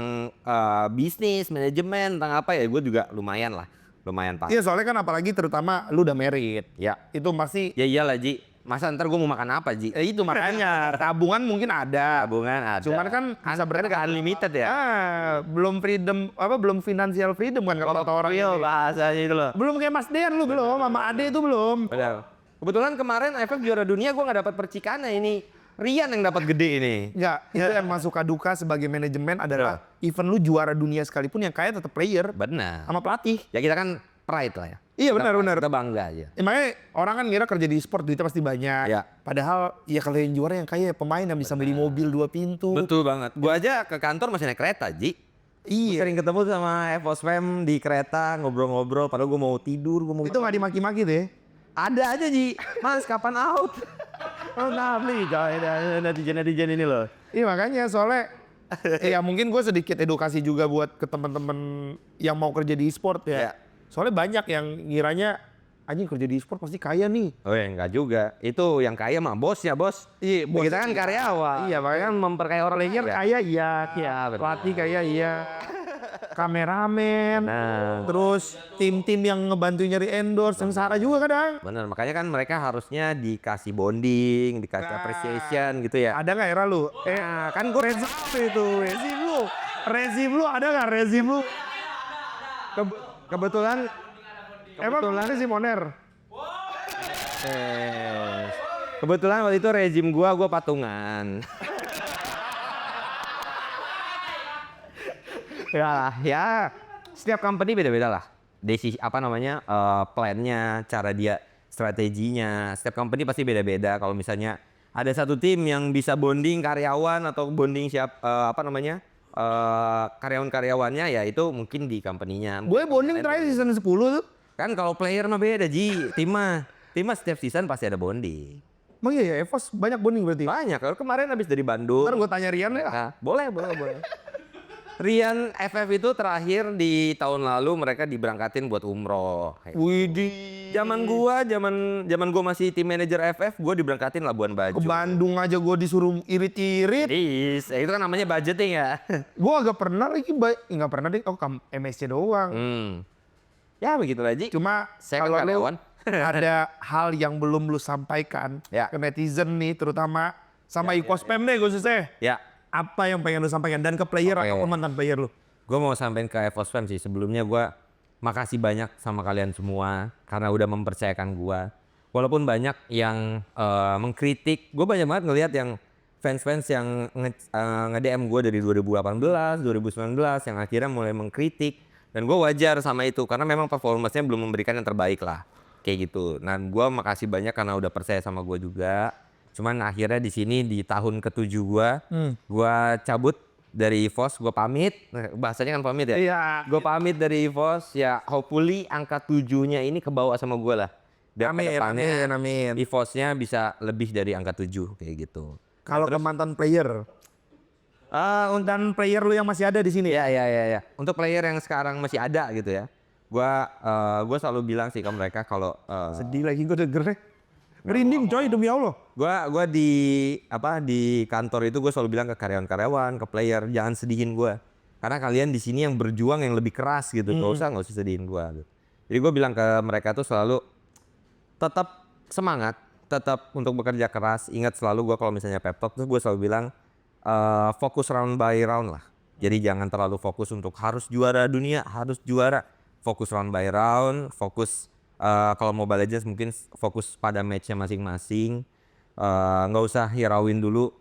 Speaker 1: bisnis, manajemen, tentang apa ya gue juga lumayan lah. Lumayan pak.
Speaker 2: Iya soalnya kan apalagi terutama lu udah married.
Speaker 1: Ya.
Speaker 2: Itu masih
Speaker 1: Ya iyalah Ji. Masa ntar gue mau makan apa Ji?
Speaker 2: itu makanya tabungan mungkin ada.
Speaker 1: Tabungan ada.
Speaker 2: Cuman kan bisa
Speaker 1: kan gak unlimited ya?
Speaker 2: belum freedom belum financial freedom kan kalau kata orang.
Speaker 1: Real bahasanya itu loh.
Speaker 2: Belum kayak Mas Dean lu belum, sama Ade itu belum.
Speaker 1: Benar. Kebetulan kemarin AFF juara dunia gue gak dapat percikannya ini. Rian yang dapat gede ini.
Speaker 2: Enggak, itu yang masuk duka sebagai manajemen adalah event lu juara dunia sekalipun yang kaya tetap player
Speaker 1: Benar.
Speaker 2: sama pelatih.
Speaker 1: Ya kita kan pride lah ya.
Speaker 2: Iya benar.
Speaker 1: Kita bangga aja.
Speaker 2: Makanya orang kan ngira kerja di e-sport duitnya pasti banyak.
Speaker 1: Ya.
Speaker 2: Padahal ya kalau yang juara yang kaya pemain yang bisa beli mobil 2 pintu.
Speaker 1: Betul banget. Gua aja ke kantor masih naik kereta, Ji.
Speaker 2: Iya.
Speaker 1: Sering ketemu sama EVOS Fam di kereta ngobrol-ngobrol. Padahal gua mau tidur, gua mau.
Speaker 2: Itu nggak dimaki-maki tuh ya?
Speaker 1: Ada aja Ji. Mas kapan out? Oh ngapli netizen ini loh.
Speaker 2: Iya makanya soalnya ya mungkin gue sedikit edukasi juga buat ke teman-teman yang mau kerja di e-sport ya.
Speaker 1: Iya.
Speaker 2: Soalnya banyak yang ngiranya anjing kerja di e-sport pasti kaya nih.
Speaker 1: Oh ya enggak juga. Itu yang kaya mah bosnya bos.
Speaker 2: Iya,
Speaker 1: Kita kan karyawan.
Speaker 2: Iya, makanya
Speaker 1: kan memperkaya orang
Speaker 2: player
Speaker 1: lain.
Speaker 2: kaya iya,
Speaker 1: benar.
Speaker 2: pelatih kaya iya. Kameramen,
Speaker 1: Nah.
Speaker 2: terus tim-tim yang ngebantu nyari endorse, sengsara juga kadang.
Speaker 1: Bener, makanya kan mereka harusnya dikasih bonding, dikasih appreciation gitu ya.
Speaker 2: Ada nggak era lu?
Speaker 1: Kan gue
Speaker 2: Rezim lu ada nggak rezim lu?
Speaker 1: kebetulan
Speaker 2: Emang rezim oner?
Speaker 1: kebetulan waktu itu rezim gua patungan. Ya setiap company beda-beda lah. Plan-nya, cara dia strateginya. Setiap company pasti beda-beda. Kalau misalnya ada satu tim yang bisa bonding karyawan atau bonding karyawan-karyawannya, ya itu mungkin di company-nya.
Speaker 2: Gue bonding terakhir season 10 tuh.
Speaker 1: Kan kalau player mah beda Ji, tim mah setiap season pasti ada bonding.
Speaker 2: Emang iya ya, EVOS banyak bonding berarti.
Speaker 1: Banyak, kalau kemarin habis dari Bandung.
Speaker 2: Ntar gue tanya Rian ya.
Speaker 1: Nah, boleh. Rian FF itu terakhir di tahun lalu mereka diberangkatin buat umroh.
Speaker 2: Widih.
Speaker 1: Zaman gua masih tim manajer FF, gua diberangkatin Labuan Bajo.
Speaker 2: Ke Bandung aja gue disuruh irit-irit.
Speaker 1: Itu kan namanya budgeting ya.
Speaker 2: Gue agak pernah lagi, nggak pernah deh. Oh, MSC doang.
Speaker 1: Ya begitu aja.
Speaker 2: Cuma
Speaker 1: Saya kan
Speaker 2: kalau lu
Speaker 1: karyawan.
Speaker 2: ada hal yang belum lu sampaikan
Speaker 1: Ya.
Speaker 2: ke netizen nih, terutama sama EVOS Pem deh khususnya.
Speaker 1: Ya,
Speaker 2: Apa yang pengen lu sampaikan dan ke player
Speaker 1: Oke.
Speaker 2: atau mantan player lu?
Speaker 1: gua mau sampein ke EVOS Fam sih. Sebelumnya gua makasih banyak sama kalian semua karena udah mempercayakan gua. Walaupun banyak yang mengkritik, gua banyak banget ngelihat yang fans-fans yang nge-DM gua dari 2018, 2019 yang akhirnya mulai mengkritik. Dan gue wajar sama itu karena memang performance-nya belum memberikan yang terbaik lah. Kayak gitu. Nah, gue makasih banyak karena udah percaya sama gue juga. Cuman akhirnya di sini di tahun ke-7 gue cabut dari EVOS, gue pamit. Bahasanya kan pamit ya?
Speaker 2: Iya.
Speaker 1: Gue pamit dari EVOS, ya hopefully angka 7-nya ini kebawa sama gue lah. Biar
Speaker 2: Amin.
Speaker 1: EVOS-nya bisa lebih dari angka 7 kayak gitu.
Speaker 2: Kalau ke mantan player, dan player lu yang masih ada di sini.
Speaker 1: Ya. Untuk player yang sekarang masih ada gitu ya. Gua selalu bilang sih ke mereka kalau
Speaker 2: Sedih lagi gue dengernya. Merinding coy, demi Allah.
Speaker 1: gua di kantor itu gue selalu bilang ke karyawan-karyawan, ke player, jangan sedihin gua. Karena kalian di sini yang berjuang yang lebih keras gitu. Nggak usah sedihin gua gitu. Jadi gue bilang ke mereka tuh selalu tetap semangat, tetap untuk bekerja keras. Ingat selalu gua kalau misalnya pep talk tuh gue selalu bilang fokus round by round lah. Jadi jangan terlalu fokus untuk harus juara dunia, harus juara. Fokus round by round, fokus kalau Mobile Legends mungkin fokus pada matchnya masing-masing. Nggak usah hirauin dulu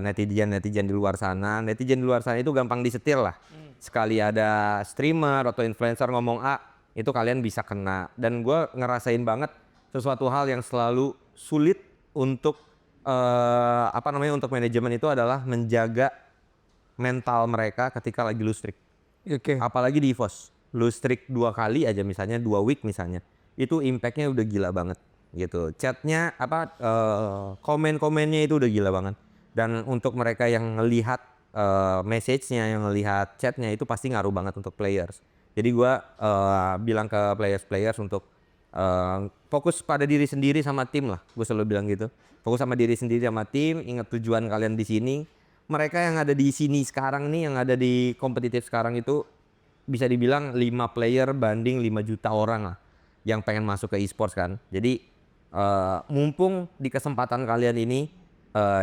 Speaker 1: netizen di luar sana. Netizen di luar sana itu gampang disetir lah. Sekali ada streamer atau influencer ngomong A, itu kalian bisa kena. Dan gue ngerasain banget sesuatu hal yang selalu sulit untuk untuk manajemen itu adalah menjaga mental mereka ketika lagi lose streak.
Speaker 2: Oke.
Speaker 1: Apalagi di EVOS, lose streak 2 kali aja misalnya, 2 week misalnya, itu impactnya udah gila banget gitu. Chatnya komen-komennya itu udah gila banget. Dan untuk mereka yang ngelihat message-nya, yang ngelihat chatnya itu pasti ngaruh banget untuk players. Jadi gua bilang ke players untuk fokus pada diri sendiri sama tim lah. Gue selalu bilang gitu. Fokus sama diri sendiri sama tim, ingat tujuan kalian di sini. Mereka yang ada di sini sekarang nih, yang ada di kompetitif sekarang itu bisa dibilang 5 player banding 5 juta orang lah yang pengen masuk ke e-sports kan. Jadi mumpung di kesempatan kalian ini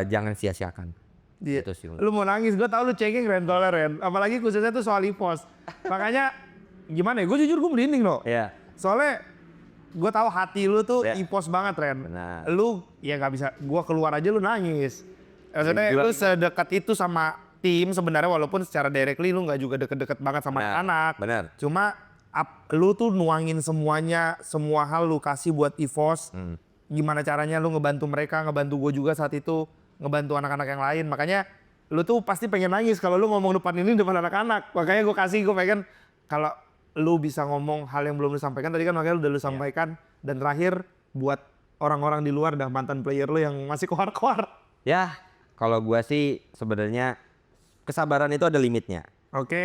Speaker 1: jangan sia-siakan.
Speaker 2: Iya.
Speaker 1: Gitu sih.
Speaker 2: Lu mau nangis, gue tau lu cengeng Ren, soalnya Ren. Apalagi khususnya tuh soal EVOS. Makanya gimana ya, gue jujur gue merinding loh.
Speaker 1: Iya.
Speaker 2: Soalnya gue tahu hati lu tuh
Speaker 1: Ya.
Speaker 2: EVOS banget Ren.
Speaker 1: Benar.
Speaker 2: Lu ya nggak bisa, gue keluar aja lu nangis. Maksudnya
Speaker 1: Gila.
Speaker 2: lu sedekat itu sama tim sebenarnya, walaupun secara directly lu nggak juga deket-deket banget sama anak.
Speaker 1: Benar.
Speaker 2: Cuma lu tuh nuangin semuanya, semua hal lu kasih buat EVOS. Gimana caranya lu ngebantu mereka, ngebantu gue juga saat itu, ngebantu anak-anak yang lain. Makanya lu tuh pasti pengen nangis kalau lu ngomong depan ini depan anak-anak. Makanya gue pengen kalau lu bisa ngomong hal yang belum lu sampaikan tadi kan, makanya lu udah lu sampaikan. Dan terakhir buat orang-orang di luar dah, mantan player lu yang masih koar-koar.
Speaker 1: Ya, kalau gua sih sebenarnya kesabaran itu ada limitnya.
Speaker 2: Oke.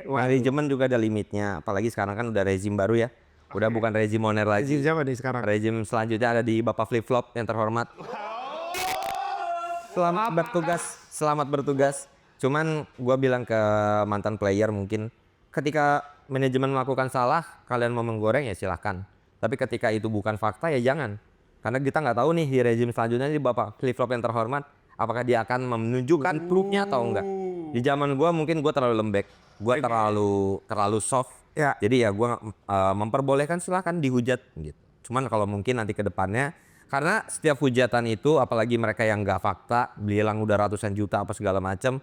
Speaker 1: Manajemen juga ada limitnya, apalagi sekarang kan udah rezim baru ya. Udah bukan rezim owner lagi.
Speaker 2: Siapa nih sekarang?
Speaker 1: Rezim selanjutnya ada di Bapak Flip Flop yang terhormat. Selamat bertugas. Cuman gua bilang ke mantan player, mungkin ketika manajemen melakukan salah, kalian mau menggoreng ya silahkan. Tapi ketika itu bukan fakta ya jangan. Karena kita nggak tahu nih di rezim selanjutnya di Bapak Flip Flop yang terhormat, apakah dia akan menunjukkan proof-nya atau enggak. Di zaman gua mungkin gua terlalu lembek, gua terlalu soft.
Speaker 2: Ya.
Speaker 1: Jadi ya gua memperbolehkan silahkan dihujat gitu. Cuman kalau mungkin nanti ke depannya, karena setiap hujatan itu apalagi mereka yang nggak fakta, bilang udah ratusan juta apa segala macam,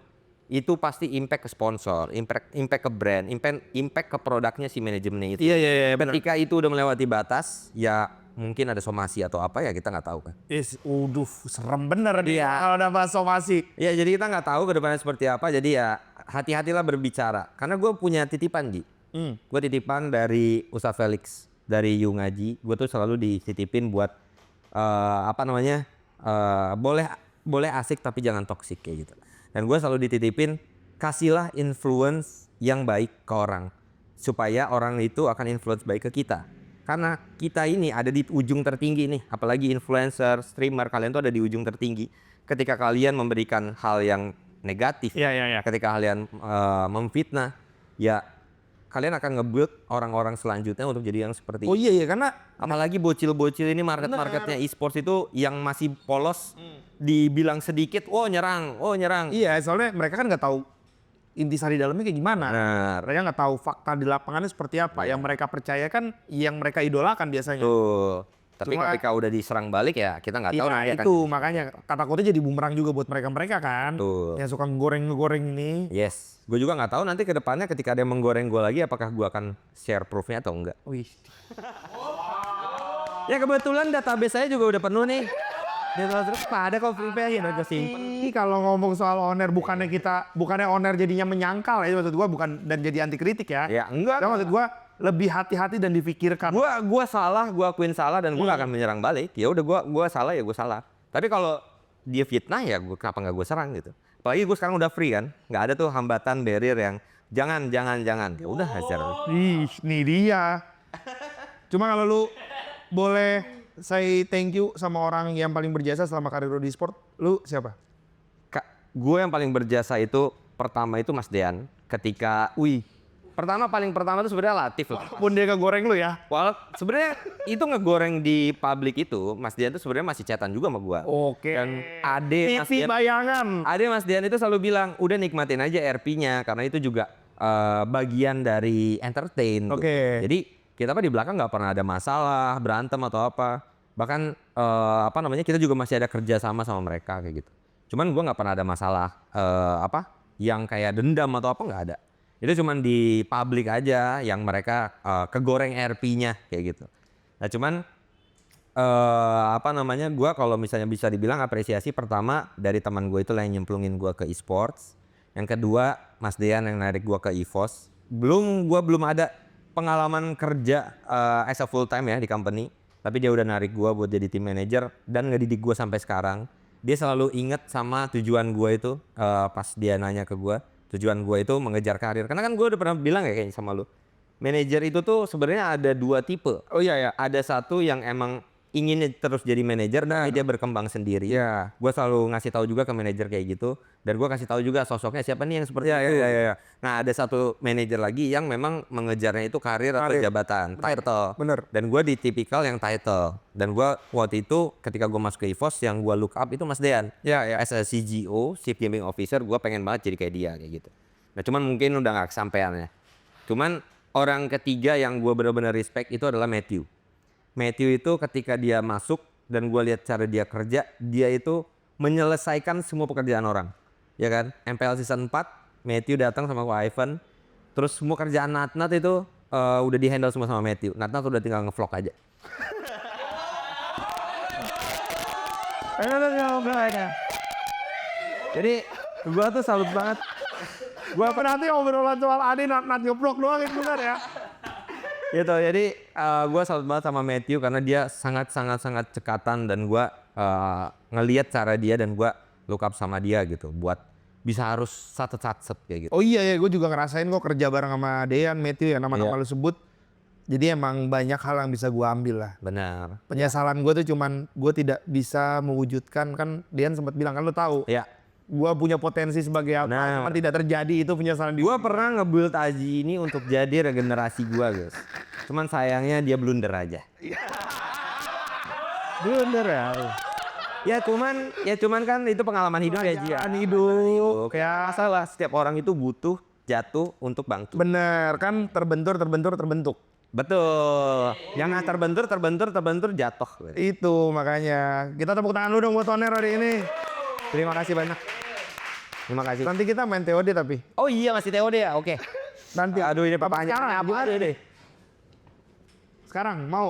Speaker 1: itu pasti impact ke sponsor, impact ke brand, impact ke produknya si manajemennya itu.
Speaker 2: Iya benar.
Speaker 1: Ketika itu udah melewati batas, ya mungkin ada somasi atau apa ya kita nggak tahu kan.
Speaker 2: Serem bener dia kalau udah bahas somasi.
Speaker 1: Ya jadi kita nggak tahu ke depannya seperti apa. Jadi ya hati-hatilah berbicara. Karena gue punya titipan Ji. Gue titipan dari Ustaz Felix dari Yu Ngaji. Gue tuh selalu dititipin buat boleh asik tapi jangan toksik kayak gitu. Dan gue selalu dititipin kasihlah influence yang baik ke orang supaya orang itu akan influence baik ke kita. Karena kita ini ada di ujung tertinggi nih, apalagi influencer, streamer, kalian tuh ada di ujung tertinggi. Ketika kalian memberikan hal yang negatif, ketika kalian memfitnah, ya kalian akan nge-build orang-orang selanjutnya untuk jadi yang seperti
Speaker 2: Oh iya karena
Speaker 1: apalagi bocil-bocil ini marketnya e-sports itu yang masih polos, dibilang sedikit, oh nyerang.
Speaker 2: iya soalnya mereka kan nggak tahu intisari dalamnya kayak gimana.
Speaker 1: Benar.
Speaker 2: Mereka nggak tahu fakta di lapangannya seperti apa. Yang mereka percaya kan yang mereka idolakan biasanya.
Speaker 1: Tuh. Tapi
Speaker 2: Cuma-
Speaker 1: ketika udah diserang balik ya kita nggak tahu
Speaker 2: Iya
Speaker 1: nanti akan.
Speaker 2: itu makanya takutnya jadi bumerang juga buat mereka kan.
Speaker 1: Betul.
Speaker 2: Yang suka ngegoreng ini.
Speaker 1: Yes, gue juga nggak tahu nanti ke depannya ketika ada yang menggoreng gue lagi apakah gue akan share proofnya atau enggak.
Speaker 2: Wih.
Speaker 1: Ya kebetulan database saya juga udah penuh nih. Terus ada kok free pay yang udah simpen.
Speaker 2: Ini kalau ngomong soal owner bukannya owner jadinya menyangkal ya maksud gua bukan dan jadi anti kritik ya.
Speaker 1: Ya enggak.
Speaker 2: Maksud gua lebih hati-hati dan difikirkan.
Speaker 1: Gua salah, gua akuin salah dan gua gak akan menyerang balik. Ya udah gua salah ya gua salah. Tapi kalau dia fitnah ya gua kenapa nggak gua serang gitu. Apalagi gua sekarang udah free kan, nggak ada tuh hambatan barrier yang jangan. Ya udah hajar.
Speaker 2: Ih, ini dia. Cuma kalau lu boleh say thank you sama orang yang paling berjasa selama karir lu di sport, lu siapa?
Speaker 1: Gue yang paling berjasa itu pertama itu Mas Dean. Ketika, paling pertama itu sebenarnya Latif loh.
Speaker 2: Pun dia ngegoreng lu ya.
Speaker 1: Sebenarnya itu ngegoreng di publik itu, Mas Dian itu sebenarnya masih chatan juga sama gua.
Speaker 2: Oke.
Speaker 1: Dan Ade Mas
Speaker 2: TV
Speaker 1: Dian,
Speaker 2: bayangan.
Speaker 1: Mas Dian itu selalu bilang, udah nikmatin aja RP-nya karena itu juga bagian dari entertain.
Speaker 2: Oke.
Speaker 1: Jadi kita di belakang nggak pernah ada masalah, berantem atau apa. Bahkan kita juga masih ada kerja sama mereka kayak gitu. Cuman gua nggak pernah ada masalah yang kayak dendam atau apa nggak ada. Itu cuman di publik aja yang mereka kegoreng RP-nya kayak gitu. Nah cuman gua kalau misalnya bisa dibilang apresiasi pertama dari teman gue itu yang nyemplungin gua ke e-sports. Yang kedua Mas Dean yang narik gua ke EVOS. Gua belum ada pengalaman kerja as a full time ya di company. Tapi dia udah narik gua buat jadi team manager dan ngedidik gua sampai sekarang. Dia selalu inget sama tujuan gua itu pas dia nanya ke gua. Tujuan gue itu mengejar karir. Karena kan gue udah pernah bilang ya kayaknya sama lu. Manajer itu tuh sebenarnya ada dua tipe.
Speaker 2: Oh iya ya.
Speaker 1: Ada satu yang emang ingin terus jadi manajer dan dia berkembang sendiri.
Speaker 2: Iya.
Speaker 1: Gue selalu ngasih tahu juga ke manajer kayak gitu. Dan gue kasih tahu juga sosoknya siapa nih yang seperti itu.
Speaker 2: Iya.
Speaker 1: Nah ada satu manajer lagi yang memang mengejarnya itu karir atau jabatan. Title.
Speaker 2: Bener.
Speaker 1: Dan gue di tipikal yang title. Dan gue waktu itu ketika gue masuk ke EVOS yang gue look up itu Mas Dean.
Speaker 2: Iya.
Speaker 1: As a CGO, Chief Gaming Officer, gue pengen banget jadi kayak dia kayak gitu. Nah cuman mungkin udah gak kesampean ya. Cuman orang ketiga yang gue benar-benar respect itu adalah Matthew. Matthew itu ketika dia masuk dan gue lihat cara dia kerja, dia itu menyelesaikan semua pekerjaan orang. Ya kan? MPL season 4, Matthew datang sama Ko Ivan. Terus semua kerjaan Natnat itu udah di-handle semua sama Matthew. Natnat udah tinggal nge-vlog aja. Jadi gue tuh salut banget.
Speaker 2: Gua nanti obrolan soal Ade nat ngeblok doang itu benar ya.
Speaker 1: Gitu, jadi gue salut banget sama Matthew karena dia sangat cekatan dan gue ngelihat cara dia dan gue look up sama dia gitu buat bisa harus satset kayak gitu.
Speaker 2: Oh iya ya, gue juga ngerasain kok kerja bareng sama Dean, Matthew ya nama-nama lu sebut. Jadi emang banyak hal yang bisa gue ambil lah.
Speaker 1: Benar.
Speaker 2: Penyesalan gue tuh cuman gue tidak bisa mewujudkan, kan Dean sempat bilang kan lu tahu.
Speaker 1: Ya.
Speaker 2: Gue punya potensi sebagai apa, cuman tidak terjadi itu penyesalan di.
Speaker 1: Gue pernah nge-build Aji ini untuk jadi regenerasi gue guys. Cuman sayangnya dia blunder aja.
Speaker 2: Blunder ya.
Speaker 1: Ya cuman kan itu pengalaman hidup ya Ji.
Speaker 2: Hidup.
Speaker 1: Kayak masalah setiap orang itu butuh jatuh untuk bangkit.
Speaker 2: Bener kan terbentur.
Speaker 1: Betul. Jangan terbentur jatuh.
Speaker 2: Itu makanya. Kita tepuk tangan dulu dong buat Toner hari ini.
Speaker 1: Terima kasih banyak. Terima kasih.
Speaker 2: Nanti kita main TOD tapi.
Speaker 1: Oh iya masih TOD ya, oke.
Speaker 2: Nanti.
Speaker 1: Aduh ini papanya.
Speaker 2: Sekarang
Speaker 1: Apa
Speaker 2: gimana?
Speaker 1: deh?
Speaker 2: Sekarang mau?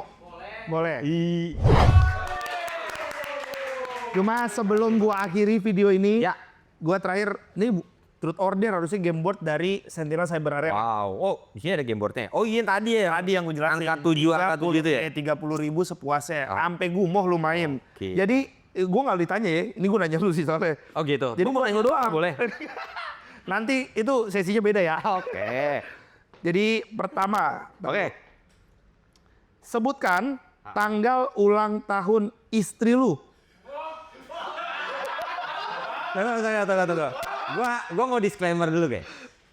Speaker 2: Boleh. Cuma sebelum gua akhiri video ini,
Speaker 1: Ya.
Speaker 2: gua terakhir ini Truth or Dare harusnya game board dari Sentinel Cyber Arena.
Speaker 1: Wow, oh di sini ada game boardnya. Oh iya yang tadi ya.
Speaker 2: Tadi yang gue jelasin.
Speaker 1: Angka 7 gitu ya.
Speaker 2: 30.000 sepuasnya.
Speaker 1: Oh.
Speaker 2: Sampai gumoh lu main.
Speaker 1: Oke.
Speaker 2: Jadi gue nggak ditanya ya. Ini gue nanya lu sih soalnya.
Speaker 1: Oh gitu.
Speaker 2: Jadi
Speaker 1: Gua mau nanya doang. Boleh.
Speaker 2: Nanti itu sesinya beda ya.
Speaker 1: Oke.
Speaker 2: Jadi pertama,
Speaker 1: Oke.
Speaker 2: sebutkan tanggal ulang tahun istri lu.
Speaker 1: Tunggu. Gua mau disclaimer dulu guys.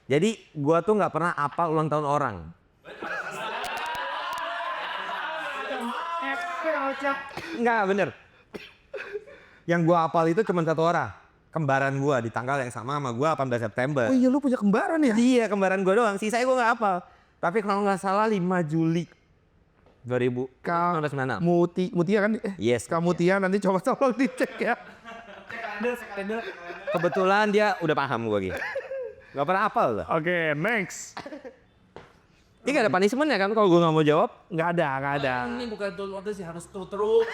Speaker 1: Jadi gua tuh nggak pernah apal ulang tahun orang. Nggak bener. Yang gua apal itu cuma satu orang. Kembaran gua di tanggal yang sama gua 18 September.
Speaker 2: Oh iya lu punya kembaran ya?
Speaker 1: Iya kembaran gua doang. Sisanya gua nggak apal. Tapi kalau nggak salah 5 Juli 2096.
Speaker 2: Mutia kan?
Speaker 1: Yes.
Speaker 2: Kak Mutia nanti coba tolong dicek ya.
Speaker 1: Kebetulan dia udah paham gua gitu. Gak pernah apal loh.
Speaker 2: Oke, next.
Speaker 1: Ini gak ada punishment ya kan kalau gua nggak mau jawab?
Speaker 2: Nggak ada.
Speaker 3: Ini bukan tuh sih harus terus.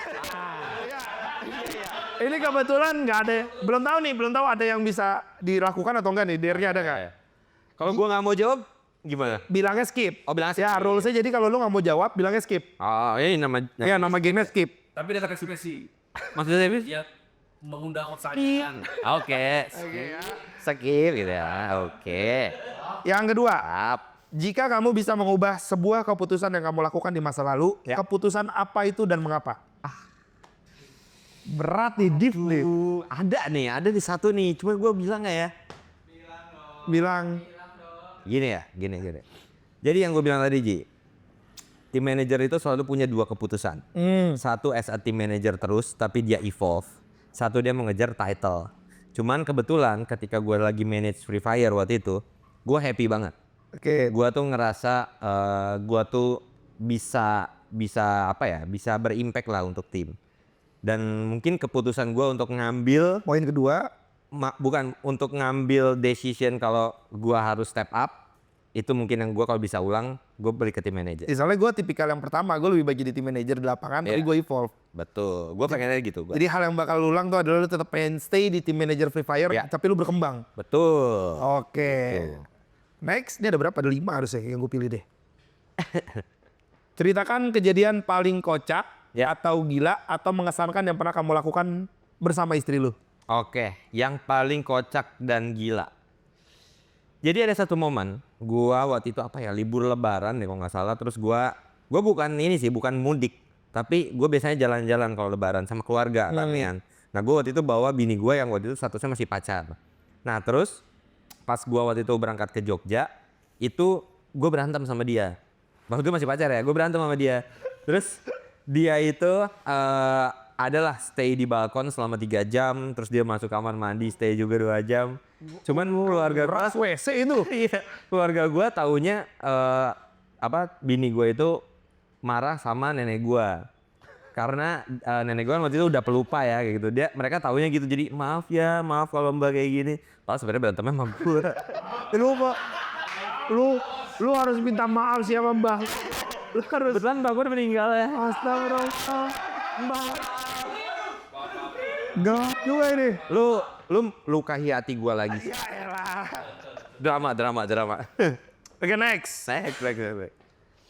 Speaker 2: Ini kebetulan nggak ada. Belum tahu ada yang bisa dilakukan atau enggak nih. Dare-nya ada nggak?
Speaker 1: Kalau gua nggak mau jawab gimana?
Speaker 2: Bilangnya skip.
Speaker 1: Oh bilang
Speaker 2: Ya, rules-nya jadi kalau lu nggak mau jawab, bilangnya skip.
Speaker 1: Oh ini nama.
Speaker 2: Ya, nama gamenya skip.
Speaker 3: Tapi dia ekspresi.
Speaker 1: Maksudnya Bis?
Speaker 3: Dia mengundang pertanyaan.
Speaker 1: Oke. Skip gitu ya. Oke.
Speaker 2: Yang kedua,
Speaker 1: Siap.
Speaker 2: jika kamu bisa mengubah sebuah keputusan yang kamu lakukan di masa lalu,
Speaker 1: Ya.
Speaker 2: keputusan apa itu dan mengapa? Berat nih, deep nih.
Speaker 1: Ada di satu nih. Cuma gua bilang nggak ya?
Speaker 2: Bilang,
Speaker 1: Gini. Jadi yang gue bilang tadi Ji, tim manager itu selalu punya dua keputusan. Satu as a team manager terus, tapi dia evolve. Satu dia mengejar title. Cuman kebetulan ketika gue lagi manage Free Fire waktu itu, gue happy banget.
Speaker 2: oke,
Speaker 1: Gue tuh ngerasa gue tuh bisa berimpact lah untuk tim. Dan mungkin keputusan gue untuk ngambil
Speaker 2: poin kedua,
Speaker 1: bukan untuk ngambil decision kalau gua harus step up, itu mungkin yang gua kalau bisa ulang gue balik ke tim manager.
Speaker 2: misalnya gue tipikal yang pertama, gue lebih baik jadi tim manager di lapangan, tapi
Speaker 1: Iya.
Speaker 2: gue evolve.
Speaker 1: Betul, gue pengennya gitu.
Speaker 2: Jadi hal yang bakal lu ulang tuh adalah lu tetap pengen stay di tim manager Free Fire,
Speaker 1: Ya.
Speaker 2: tapi lu berkembang.
Speaker 1: Betul.
Speaker 2: Oke.
Speaker 1: Betul.
Speaker 2: Next, ini ada berapa? Ada 5 harusnya yang gue pilih deh. Ceritakan kejadian paling kocak
Speaker 1: Ya.
Speaker 2: atau gila atau mengesankan yang pernah kamu lakukan bersama istri lu.
Speaker 1: Oke, yang paling kocak dan gila. Jadi ada satu momen, gua waktu itu libur lebaran deh kalau nggak salah. Terus gua bukan mudik, tapi gue biasanya jalan-jalan kalau lebaran sama keluarga kalian. Nah gue waktu itu bawa bini gue yang waktu itu statusnya masih pacar. Nah terus pas gua waktu itu berangkat ke Jogja, itu gue berantem sama dia. Waktu itu masih pacar ya, gue berantem sama dia. Terus dia itu adalah stay di balkon selama 3 jam, terus dia masuk kamar mandi stay juga 2 jam. Cuman keluarga gua,
Speaker 2: WC itu.
Speaker 1: iya, keluarga gua taunya bini gua itu marah sama nenek gua. Karena nenek gua waktu itu udah pelupa ya kayak gitu. Mereka taunya gitu. Jadi maaf kalau Mbak kayak gini. Padahal sebenarnya berantemnya sama gua.
Speaker 2: Lu harus minta maaf sih sama Mbah. Lu harus.
Speaker 1: Kebetulan Mbak gua udah meninggal ya.
Speaker 2: Astagfirullah. Mbah. Gak juga ini.
Speaker 1: Lu lukahi hati gua lagi.
Speaker 2: Ya elah.
Speaker 1: Drama.
Speaker 2: Oke, next.
Speaker 1: Next.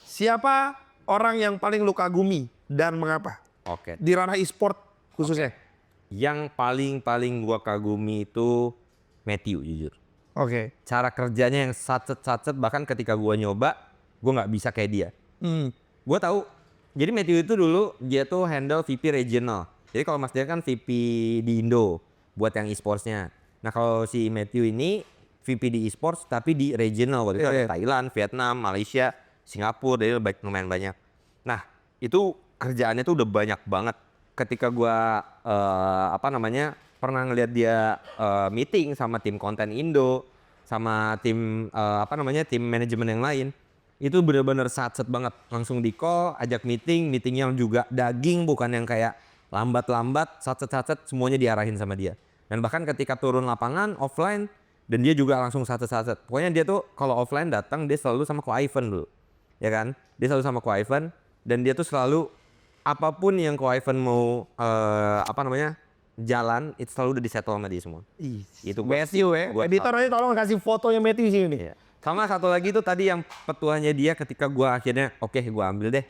Speaker 2: Siapa orang yang paling lu kagumi dan mengapa?
Speaker 1: Oke.
Speaker 2: Di ranah e-sport khususnya.
Speaker 1: Yang paling gua kagumi itu Matthew jujur.
Speaker 2: Oke.
Speaker 1: Cara kerjanya yang sacet bahkan ketika gua nyoba, gua nggak bisa kayak dia. Gua tahu. Jadi Matthew itu dulu dia tuh handle VP regional. Jadi kalau Mas dia kan VP di Indo buat yang e-sportsnya. Nah kalau si Matthew ini VP di e-sports tapi di regional waktu itu ada Thailand, Vietnam, Malaysia, Singapura, jadi lumayan banyak. Nah itu kerjaannya tuh udah banyak banget. Ketika gua pernah ngeliat dia meeting sama tim konten Indo, sama tim tim manajemen yang lain, itu benar-benar satset banget. Langsung di call, ajak meetingnya juga daging, bukan yang kayak lambat-lambat, satset semuanya diarahin sama dia. Dan bahkan ketika turun lapangan offline dan dia juga langsung saset-saset. Pokoknya dia tuh kalau offline datang dia selalu sama Ko Ivan dulu. Ya kan? Dia selalu sama Ko Ivan dan dia tuh selalu apapun yang Ko Ivan mau jalan itu selalu udah disettle sama dia semua. Itu
Speaker 2: Matthew ya. Editor aja tolong kasih fotonya Matthew sini nih.
Speaker 1: Iya. Sama satu lagi tuh tadi yang petuahnya dia ketika gua akhirnya oke, gua ambil deh.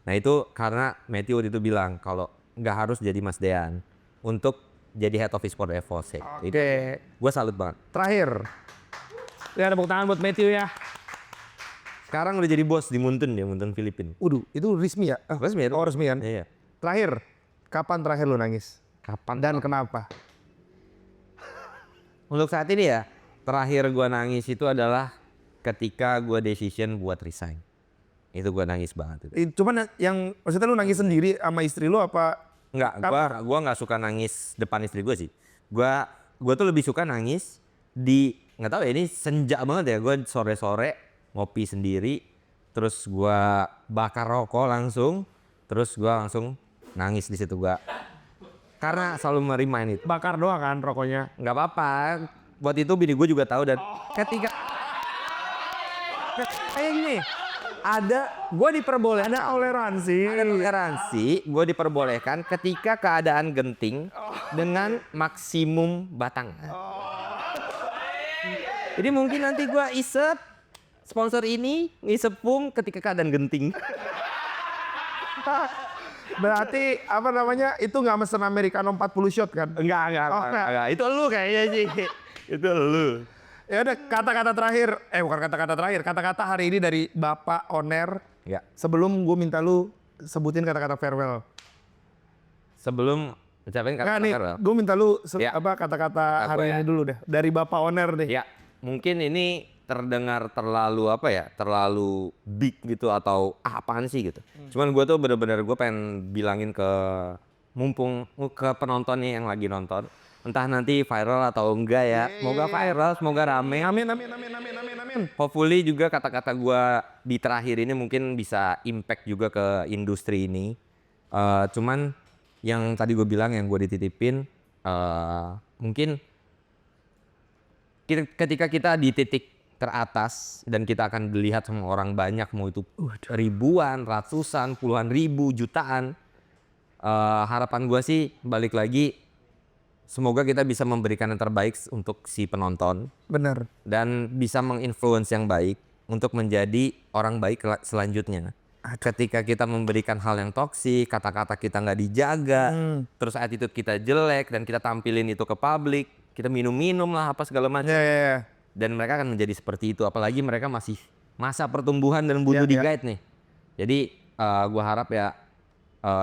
Speaker 1: Nah itu karena Matthew waktu itu bilang kalau nggak harus jadi Mas Dean untuk jadi head of e-sport EVOS.
Speaker 2: Oke.
Speaker 1: Gua salut banget.
Speaker 2: Terakhir. Ya ada tepuk tangan buat Matthew ya.
Speaker 1: Sekarang udah jadi bos di Muntun dia, Muntun Filipina.
Speaker 2: Waduh, itu resmi ya?
Speaker 1: Resmi ya?
Speaker 2: Oh resmi kan?
Speaker 1: Iya.
Speaker 2: Terakhir, kapan terakhir lu nangis?
Speaker 1: Kapan?
Speaker 2: Dan kenapa?
Speaker 1: Untuk saat ini ya, terakhir gua nangis itu adalah ketika gua decision buat resign. Itu gua nangis banget itu.
Speaker 2: Cuman yang maksudnya lu nangis sendiri sama istri lu apa?
Speaker 1: Enggak, gua nggak suka nangis depan istri gua sih. Gua tuh lebih suka nangis di nggak tahu ya, ini senja banget ya. Gua sore-sore ngopi sendiri, terus gua bakar rokok langsung, terus gua langsung nangis di situ gua. Karena selalu merimain itu.
Speaker 2: Bakar doang kan rokoknya?
Speaker 1: Nggak apa-apa. Buat itu bini gue juga tahu dan ketika kayak gini, gue diperbolehkan, ada toleransi, gue diperbolehkan ketika keadaan genting dengan maksimum batangan. Jadi mungkin nanti gue isep sponsor ini ngisep pum ketika keadaan genting.
Speaker 2: Berarti apa namanya itu nggak mesen Americano 40 shot kan?
Speaker 1: Enggak.
Speaker 2: enggak.
Speaker 1: Itu lu kayaknya sih. Itu lu.
Speaker 2: Ya udah kata-kata terakhir, bukan kata-kata terakhir, kata-kata hari ini dari Bapak Oner.
Speaker 1: Ya.
Speaker 2: Sebelum gue minta lu sebutin kata-kata farewell.
Speaker 1: Sebelum ucapin
Speaker 2: Nggak nih,
Speaker 1: kata-kata.
Speaker 2: gue minta lu
Speaker 1: Ya.
Speaker 2: kata-kata hari
Speaker 1: ya.
Speaker 2: ini dulu deh. Dari Bapak Oner deh.
Speaker 1: Ya, mungkin ini terdengar terlalu big gitu atau apaan sih gitu. Cuman gue tuh bener-bener gue pengen bilangin mumpung ke penonton nih yang lagi nonton, entah nanti viral atau enggak ya. Semoga viral, semoga rame.
Speaker 2: Amin.
Speaker 1: Hopefully juga kata-kata gue di terakhir ini mungkin bisa impact juga ke industri ini. Cuman yang tadi gue bilang yang gue dititipin, mungkin ketika kita di titik teratas dan kita akan dilihat sama orang banyak, mau itu ribuan, ratusan, puluhan ribu, jutaan. Harapan gue sih balik lagi, semoga kita bisa memberikan yang terbaik untuk si penonton.
Speaker 2: Bener.
Speaker 1: Dan bisa menginfluence yang baik untuk menjadi orang baik selanjutnya. Ketika kita memberikan hal yang toksik, kata-kata kita nggak dijaga, terus attitude kita jelek dan kita tampilin itu ke publik, kita minum-minum lah apa segala macam.
Speaker 2: Ya.
Speaker 1: Dan mereka akan menjadi seperti itu, apalagi mereka masih masa pertumbuhan dan butuh di-guide nih. Jadi gua harap ya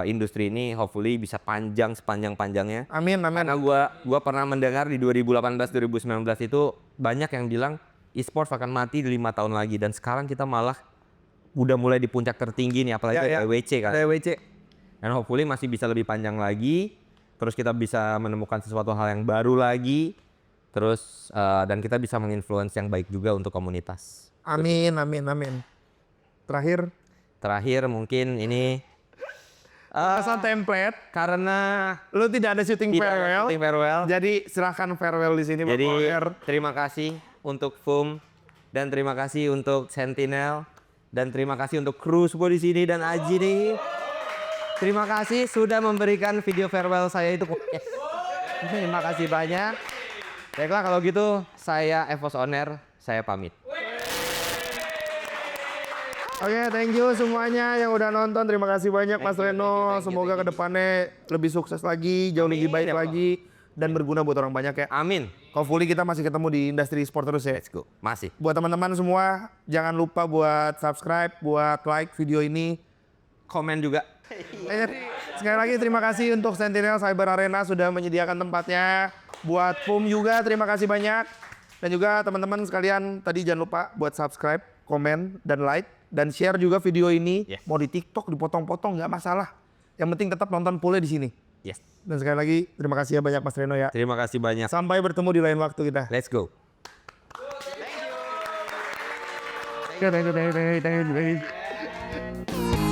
Speaker 1: industri ini hopefully bisa panjang sepanjang-panjangnya.
Speaker 2: Amin.
Speaker 1: Karena gua pernah mendengar di 2018-2019 itu banyak yang bilang e-sport akan mati di 5 tahun lagi, dan sekarang kita malah udah mulai di puncak tertinggi nih, apalagi WC kan.
Speaker 2: WC.
Speaker 1: Dan hopefully masih bisa lebih panjang lagi, terus kita bisa menemukan sesuatu hal yang baru lagi. Terus dan kita bisa menginfluence yang baik juga untuk komunitas.
Speaker 2: Amin. Terakhir
Speaker 1: Mungkin ini
Speaker 2: pesan template
Speaker 1: karena
Speaker 2: lu tidak ada syuting farewell.
Speaker 1: farewell.
Speaker 2: Jadi silahkan farewell di sini.
Speaker 1: Jadi
Speaker 2: Bapak Oner.
Speaker 1: terima kasih untuk FUM dan terima kasih untuk Sentinel dan terima kasih untuk kru semua di sini dan Aji nih. Terima kasih sudah memberikan video farewell saya itu. Terima kasih banyak. Baiklah kalau gitu saya EVOS Oner, saya pamit.
Speaker 2: Oke, thank you semuanya yang udah nonton. Terima kasih banyak Mas Reno. Semoga kedepannya lebih sukses lagi, jauh lebih baik lagi, dan berguna buat orang banyak ya.
Speaker 1: Amin.
Speaker 2: Hopefully kita masih ketemu di industri sport terus ya.
Speaker 1: Let's go. Masih.
Speaker 2: Buat teman-teman semua, jangan lupa buat subscribe, buat like video ini.
Speaker 1: Komen juga.
Speaker 2: Sekali lagi terima kasih untuk Sentinel Cyber Arena sudah menyediakan tempatnya. Buat FUM juga terima kasih banyak. Dan juga teman-teman sekalian tadi jangan lupa buat subscribe, komen, dan like. Dan share juga video ini.
Speaker 1: Yes.
Speaker 2: Mau di TikTok, dipotong-potong nggak masalah. Yang penting tetap nonton fullnya di sini.
Speaker 1: Yes.
Speaker 2: Dan sekali lagi terima kasih ya banyak Mas Reno ya.
Speaker 1: Terima kasih banyak.
Speaker 2: Sampai bertemu di lain waktu kita.
Speaker 1: Let's go.
Speaker 2: Thank you.